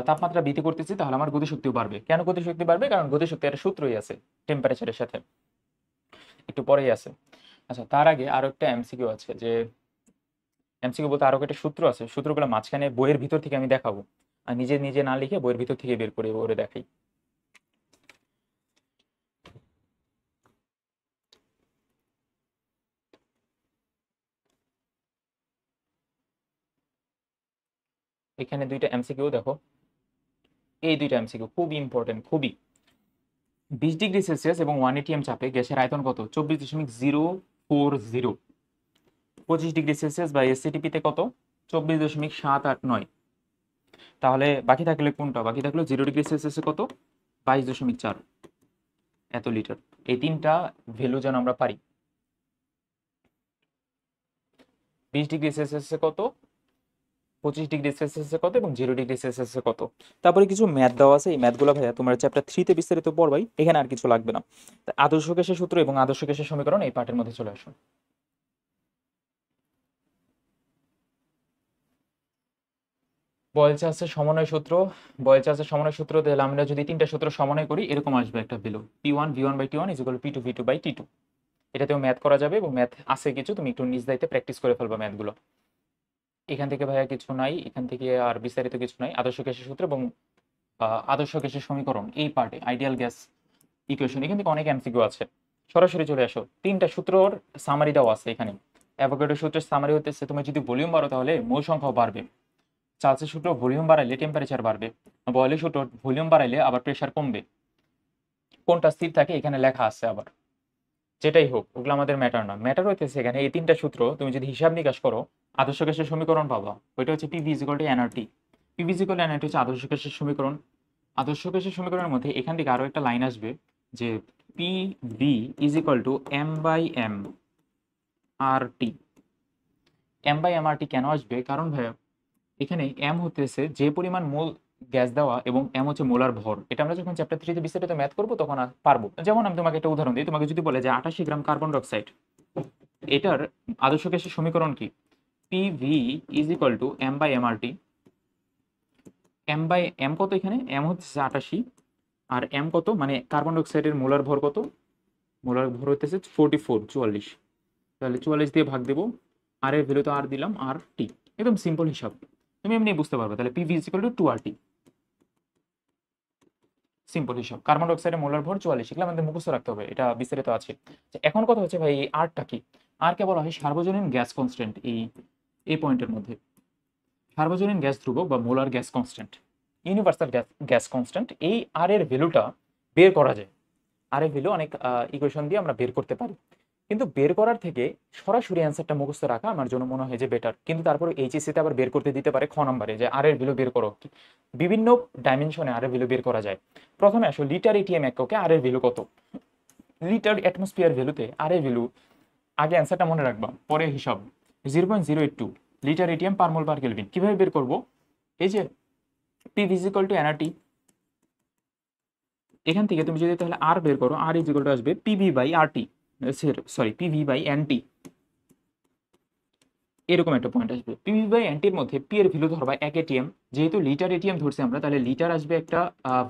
তাপমাত্রা বৃদ্ধি করতেছি তাহলে আমার গতিশক্তিও বাড়বে। কেন গতিশক্তি বাড়বে? কারণ গতিশক্তি একটা সূত্রই আছে টেম্পারেচারের সাথে, একটু পরেই আছে। আচ্ছা, তার আগে আরো একটা এমসিকিউ আছে, যে এমসিকিউ বলতে আরো একটা সূত্র আছে, সূত্রগুলো মাঝখানে বইয়ের ভিতর থেকে আমি দেখাবো, আর নিজে নিজে না লিখে বইয়ের ভিতর থেকে বের করে ওরে দেখাই। এখানে দুইটা এমসিকিউ দেখো, এই দুইটা এমসিকিউ খুবই ইম্পর্টেন্ট, খুবই। 20°C এবং 1 atm চাপে গ্যাসের আয়তন কত? 24.040। 25°C বা এসসিটিপিতে কত? 24.789। তাহলে বাকি থাকলে কোনটা? বাকি থাকলো 0°C কত? 22.4 এত লিটার। এই তিনটা ভ্যালু যেন আমরা পারি। 20°C কত? 25 ডিগ্রি সেলসিয়াসে কত এবং 0 ডিগ্রি সেলসিয়াসে কত। তারপরে কিছু ম্যাথ দেওয়া আছে, এই ম্যাথগুলো ভাইয়া তোমার চ্যাপ্টার 3-তে বিস্তারিত পড়বাই, এখানে আর কিছু লাগবে না। তা আদর্শ গ্যাসের সূত্র এবং আদর্শ গ্যাসের সমীকরণ এই পার্টের মধ্যে চলে আসো। বয়েল চার্লসের সমন্বয় সূত্র, বয়েল চার্লসের সমন্বয় সূত্র তাহলে আমরা যদি 3টা সূত্র সমন্বয় করি এরকম আসবে একটা ভ্যালু, P1 T1 P2 এটাতেও ম্যাথ করা যাবে এবং ম্যাথ আছে কিছু, তুমি একটু নিজ দায়িত্বে প্র্যাকটিস করে ফেলবা ম্যাথগুলো। এখান থেকে ভাইয়া কিছু নাই, এখান থেকে আর বিস্তারিত কিছু নাই। আদর্শ গ্যাসের সূত্র এবং আদর্শ গ্যাসের সমীকরণ এই পার্টে আইডিয়াল গ্যাস ইকুয়েশন, এখান থেকে অনেক এমসিকিউ আছে। সরাসরি চলে আসো, 3টা সূত্রর সামারি দেওয়া আছে এখানে। অ্যাভোগাড্রো সূত্রের সামারি হতেছে তুমি যদি ভলিউম বাড়ো তাহলে মোল সংখ্যাও বাড়বে। চার্লসের সূত্র ভলিউম বাড়াইলে টেম্পারেচার বাড়বে। বয়েলের সূত্র ভলিউম বাড়াইলে আবার প্রেশার কমবে। কোনটা স্থির থাকে এখানে লেখা আছে আবার। যেটাই হোক ওগুলো আমাদের ম্যাটার না, ম্যাটার হইতেছে এখানে এই 3টা সূত্র তুমি যদি হিসাব নিকাশ করো আদর্শ গ্যাসের সমীকরণ পাবা। ওইটা হচ্ছে PV is equal two nRT. PV is equal two nRT হচ্ছে আদর্শ গ্যাসের সমীকরণ। আদর্শ গ্যাসের সমীকরণের মধ্যে এখান থেকে আরো একটা লাইন আসবে যে PV is equal two M/M RT। M/M RT কেন আসবে? কারণ ভাইয়া এখানে এম হতেছে যে পরিমাণ মোল গ্যাস দেওয়া এবং এম হচ্ছে মোলার ভর। এটা আমরা যখন চ্যাপ্টার 3-তে বিস্তারিত ম্যাথ করবো তখন পারবো। যেমন আমি তোমাকে একটা উদাহরণ দিই, তোমাকে যদি বলে যে 88 গ্রাম কার্বন ডাইঅক্সাইড, এটার আদর্শ গ্যাসের সমীকরণ কি? PV is equal two M/M RT। M/M কত? এখানে এম হচ্ছে 88 আর এম কত, মানে কার্বন ডাইঅক্সাইডের মোলার ভর কত? মোলার ভর হতেছে 44। তাহলে 44 দিয়ে ভাগ দেবো, আর এর ভ্যালু তো আর দিলাম আর টি। একদম সিম্পল হিসাব, তুমি এমনি বুঝতে পারবে। তাহলে PV is equal two 2RT। Simple হিসাব, কার্বন ডাইঅক্সাইডের মোলার ভর 44, এগুলো আমাদের মুখস্থ রাখতে হবে, এটা বিস্তারিত আছে। এখন কথা হচ্ছে ভাই এই আরটা কি? আরকে বলা হয় সার্বজনীন গ্যাস কনস্ট্যান্ট। এই পয়েন্টের মধ্যে সার্বজনীন গ্যাস ধ্রুবক বা molar gas constant, universal gas constant, এই আর এর ভ্যালুটা বের করা যায়। আর এর ভ্যালু অনেক ইকুয়েশন দিয়ে আমরা বের করতে পারি, কিন্তু বের করার থেকে সরাসরি অ্যান্সারটা মুখস্থ রাখা আমার জন্য মনে হয় যে বেটার। কিন্তু তারপরে এইচএসসিতে আবার বের করতে দিতে পারে খ নম্বরে যে আর এর ভ্যালু বের করো। বিভিন্ন ডাইমেনশনে আর এর ভ্যালু বের করা যায়। প্রথমে আসো লিটার এটিএম এককে আর এর ভ্যালু কত? লিটার অ্যাটমসফিয়ার ভ্যালুতে আর এর ভ্যালু, আগে অ্যান্সারটা মনে রাখবা পরে হিসাব। 0.082 লিটার এটিএম পার মোল পার কেলভিন। কিভাবে বের করব? এই যে পি ইকুয়াল টু এনআরটি, এখান থেকে তুমি যদি তাহলে আর বের করো, আর ইকুয়াল টু আসবে PV by RT, sorry PV by NT. এরকম একটা পয়েন্ট আসবে। পিভি বাই এনটির মধ্যে পি এর ভ্যালু ধরবা 1 এটিএম, যেহেতু লিটার এটিএম ধরছি আমরা তাহলে লিটার আসবে একটা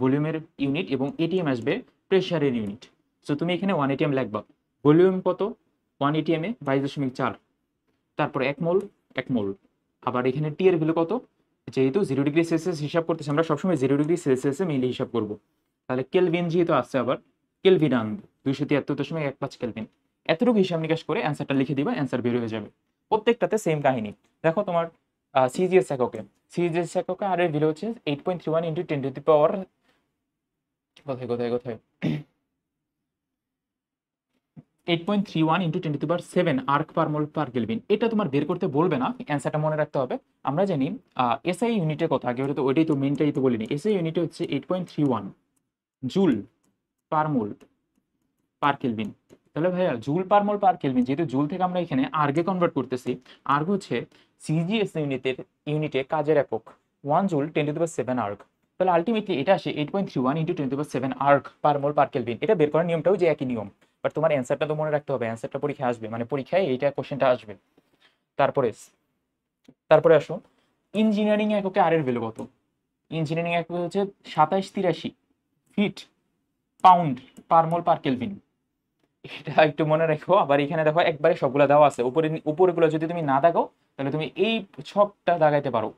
ভলিউমের ইউনিট এবং এটিএম আসবে প্রেসারের ইউনিট। সো তুমি এখানে 1 এটিএম লিখবা। ভলিউম কত? 1 এটিএম এ 22.4, তারপর 1 মোল। আবার এখানে টি এর ভ্যালু কত? যেহেতু 0 ডিগ্রি সেলসিয়াস হিসাব করতেছি আমরা সবসময় 0 ডিগ্রি সেলসিয়াসে মিলে হিসাব করবো। তাহলে কেলভিন যেহেতু আসছে আবার কেলভিন আনবে 273.15 কেলভিন। এতটুকু হিসাব নিকাশ করে অ্যান্সারটা লিখে দিবা, অ্যান্সার বের হয়ে যাবে। প্রত্যেকটাতে সেম কাহিনী। দেখো তোমার সিজিএস এককে আর এর ভ্যালু হচ্ছে 8.31 ইন্টু 10 টু দি পাওয়ার কোথায় কোথায় কোথায় 8.31 into 10 to the power 7 erg per mole per kelvin. এটা তোমার বের করতে বলবে না, অ্যান্সারটা মনে রাখতে হবে। আমরা জানি এসআই ইউনিটের কথা, আগে তো ওইটাই তো মেনটাই তো বলিনি। এসআই ইউনিটে হচ্ছে 8.31 joule per mole per kelvin. তাহলে ভাইয়া joule per mole per kelvin, যেহেতু জুল থেকে আমরা এখানে আর্গে কনভার্ট করতেছি, আর্গ হচ্ছে সিজিএস ইউনিটে কাজের একক 1 joule 10 to the power 7 erg. তাহলে আলটিমেটলি এটা আসে 8.31 into 10 to the power 7 erg per mole per kelvin. এটা বের করার নিয়মটাও যে একই নিয়ম, বাট তোমার অ্যান্সারটা তো মনে রাখতে হবে, অ্যান্সারটা পরীক্ষায় আসবে, মানে পরীক্ষায় এইটা কোশ্চেনটা আসবে। তারপরে তারপরে আসো ইঞ্জিনিয়ারিং এককে আর এর ভ্যালু কত? ইঞ্জিনিয়ারিং একক হচ্ছে 2783 ফিট পাউন্ড পার মোল পার কেলভিন। এটা একটু মনে রাখো। আবার এখানে দেখো একবারে সবগুলো দেওয়া আছে, উপরেগুলো যদি তুমি না দাগাও তাহলে তুমি এই সবটা দাগাইতে পারো।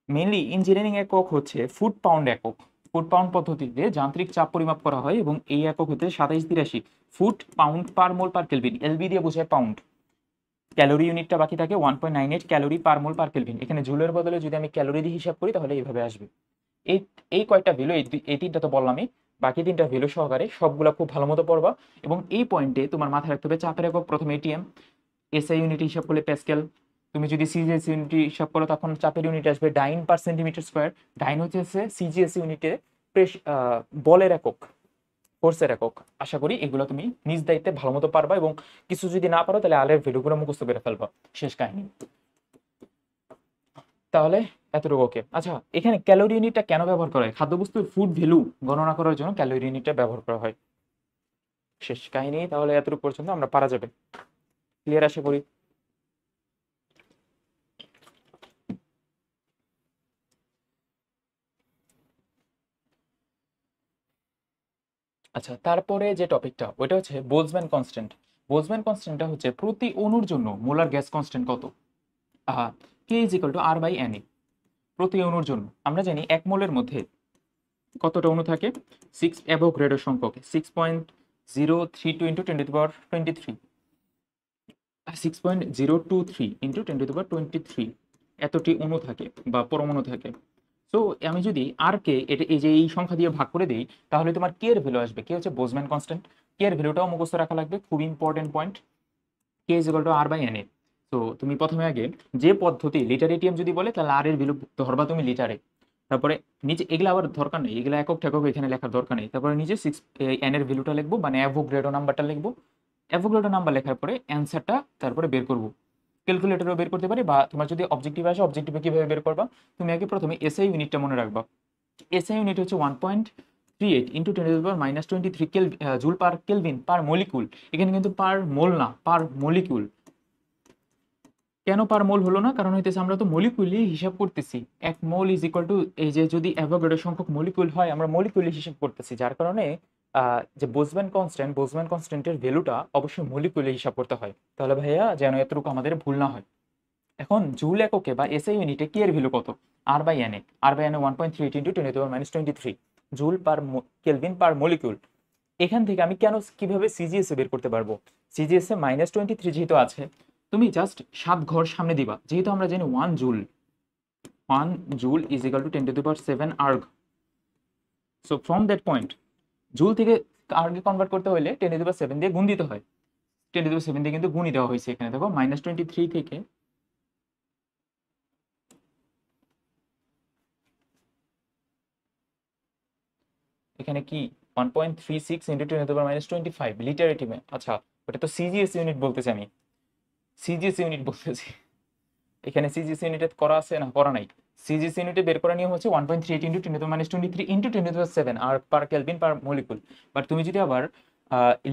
মেইনলি ইঞ্জিনিয়ারিং একক হচ্ছে ফুট পাউন্ড একক। ফুট পাউন্ড পদ্ধতিতে যান্ত্রিক চাপ পরিমাপ করা হয় এবং এই একক হচ্ছে 2783 ফুট পাউন্ড পার মোল পার কেলভিন। এলবি দিয়ে বোঝায় পাউন্ড। ক্যালোরি ইউনিটটা বাকি থাকে 1.98 calorie per mole per kelvin. এখানে জুলের বদলে যদি আমি ক্যালোরি দিয়ে হিসাব করি তাহলে এইভাবে আসবে। এই এই কয়টা ভ্যালু, এই তিনটা তো বললামই, বাকি তিনটা ভ্যালু সহকারে সবগুলা খুব ভালো মতো পড়বা। এবং এই পয়েন্টে তোমার মাথায় রাখতে হবে চাপের একক প্রথমে এটিএম, এসআই ইউনিট হিসাব করলে প্যাসকেল। তুমি যদি সিজিএস ইউনিট হিসাব করো তখন চাপের ইউনিট আসবে ডাইন পার সেন্টিমিটার স্কোয়ার। ডাইন হচ্ছে সিজিএস ইউনিটে বলের একক, ফোর্সের একক। আশা করি এগুলো তুমি নিজ দায়িত্বে ভালো মতো পারবা, এবং কিছু যদি না পারো তাহলে আলের ভ্যালুগুলো মুখস্থ করে ফেলবা, শেষ কাহিনী। তাহলে এতটুকু ওকে। আচ্ছা, এখানে ক্যালোরি ইউনিটটা কেন ব্যবহার করা হয়? খাদ্যবস্তুর ফুড ভ্যালু গণনা করার জন্য ক্যালোরি ইউনিটটা ব্যবহার করা হয়। শেষ কাহিনী। তাহলে এতটুকু পর্যন্ত আমরা পারা যাবে। ক্লিয়ার আশা করি। আচ্ছা, তারপরে যে টপিকটা ওইটা হচ্ছে বোলজম্যান কনস্ট্যান্ট। বোলজম্যান কনস্ট্যান্টটা হচ্ছে প্রতি অণুর জন্য মোলার গ্যাস কনস্ট্যান্ট কত? K is equal to R by N A. প্রতি অণুর জন্য আমরা জানি 1 মোলের মধ্যে কতটা অণু থাকে? 6 অ্যাভোগাড্রো সংখ্যক, 6.032 ইন্টু 10^23, 6.023 ইন্টু 10^23 এতটি অণু থাকে বা পরমাণু থাকে। সো আমি যদি আর কে এটা এই যে এই সংখ্যা দিয়ে ভাগ করে দিই, তাহলে তোমার কে এর ভ্যালু আসবে। কে হচ্ছে বোলজম্যান কনস্ট্যান্ট। কে এর ভ্যালুটাও মুখস্থ রাখা লাগবে, খুব important point. K is equal to R by N A. তো তুমি প্রথমে আগে যে পদ্ধতি লিটার এটিএম যদি বলে, তাহলে আর এর ভ্যালু ধরবা তুমি লিটারে। তারপরে নিচে এগুলো আবার দরকার নেই, এগুলো একক ঠেকক এখানে লেখার দরকার নেই। তারপরে নিচে 6 এন এর ভ্যালুটা লিখবো, মানে অ্যাভোগাড্রো নাম্বারটা লিখবো। অ্যাভোগাড্রো নাম্বার লেখার পরে অ্যান্সারটা তারপরে বের করবো। ক্যালকুলেটরও বের করতে পারি, বা তোমার যদি অবজেক্টিভ আসে অবজেক্টিভে কিভাবে বের করবা, তুমি আগে প্রথমে এসআই ইউনিটটা মনে রাখবা। এসআই ইউনিট হচ্ছে 1.38 into 10^-23 joule per kelvin per molecule. এখানে কিন্তু পার মোল না, পার মলিকুল। কেন পার মোল হলো না? কারণ হইতেছে আমরা তো মলিকুলই হিসাব করতেছি। 1 মোল ইজ ইকুয়াল টু, এই যে যদি অ্যাভোগাড্রো সংখ্যক মলিকুল হয়, আমরা মলিকুলই হিসাব করতেছি, যার কারণে যে বোলজম্যান কনস্ট্যান্টের ভ্যালুটা অবশ্যই মলিকুলে হিসাব করতে হয়। তাহলে ভাইয়া যেন এতটুকু আমাদের ভুল না হয়। এখন জুল এককে বা এসআই ইউনিটে কি এর ভ্যালু কত? R by N A. R by N A 1.38 into 10^-23 joule per kelvin per molecule. এখান থেকে আমি কিভাবে সিজিএস বের করতে পারবো? সিজিএস এ -23 যেহেতু আছে, তুমি জাস্ট 7 ঘর সামনে দিবা। যেহেতু আমরা জানি 1 joule is equal two 10^7 erg. So from that point, joule থেকে আর্গে কনভার্ট করতে হলে 10^7 দিয়ে গুণ দিতে হয়। 10^7 দিয়ে কিন্তু গুণই দেওয়া হয়েছে এখানে। দেখো -23 থেকে এখানে কি 1.36 ইন্টু 10^-25 লিটার এটিএমে। আচ্ছা, ওটা তো সিজিএস ইউনিট বলতেছি আমি, সিজিএস ইউনিট বলতেছি। এখানে সিজিএস ইউনিটে করা আছে না? করা নাই। সিজিএস ইউনিটে বের করা নিয়ম হচ্ছে 1.38 into 10^-23 into 10^7 erg per kelvin per molecule. But তুমি যদি আবার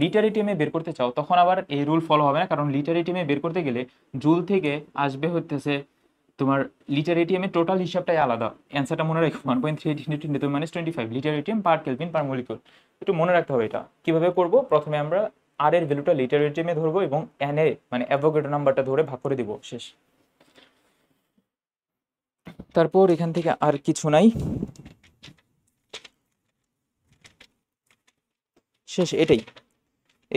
লিটার এটিএমে বের করতে চাও, তখন আবার এই রুল ফলো হবে না, কারণ লিটার এটিএমে বের করতে গেলে জুল থেকে আসবে হচ্ছে তোমার লিটার এটিএম এর টোটাল হিসাবটাই আলাদা। অ্যান্সারটা মনে রাখো, 1.38 into 10^-25 litre ATM per kelvin per molecule. একটু মনে রাখতে হবে এটা। কিভাবে করব? প্রথমে আমরা আর এর ভ্যালুটা লিটার এটিএমে ধরবো এবং এন এ মানে অ্যাভোগাড্রো নাম্বারটা ধরে ভাগ করে দিব, শেষ। তারপর এখান থেকে আর কিছু নাই, শেষ এটাই।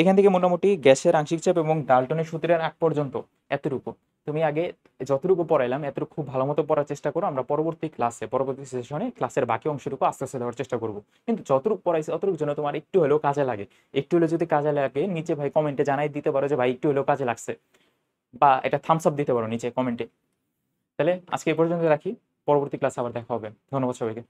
এখান থেকে মোটামুটি গ্যাসের আংশিক চাপ এবং ডাল্টনের সূত্রের আগ পর্যন্ত এতটুকু। তুমি আগে যতটুকু পড়াইলাম এতটুকু খুব ভালো মতো পড়ার চেষ্টা করো। আমরা পরবর্তী সেশনে ক্লাসের বাকি অংশটুকু আস্তে আস্তে দেওয়ার চেষ্টা করবো। কিন্তু যতটুকু পড়াইছে অতটুকু যেন তোমার একটু হলেও কাজে লাগে। একটু হলেও যদি কাজে লাগে, নিচে ভাই কমেন্টে জানাই দিতে পারো যে ভাই একটু হলেও কাজে লাগছে, বা এটা থামস আপ দিতে পারো নিচে কমেন্টে। তাহলে আজকে এই পর্যন্ত রাখি, পরবর্তী ক্লাসে আবার দেখা হবে। ধন্যবাদ সবাইকে।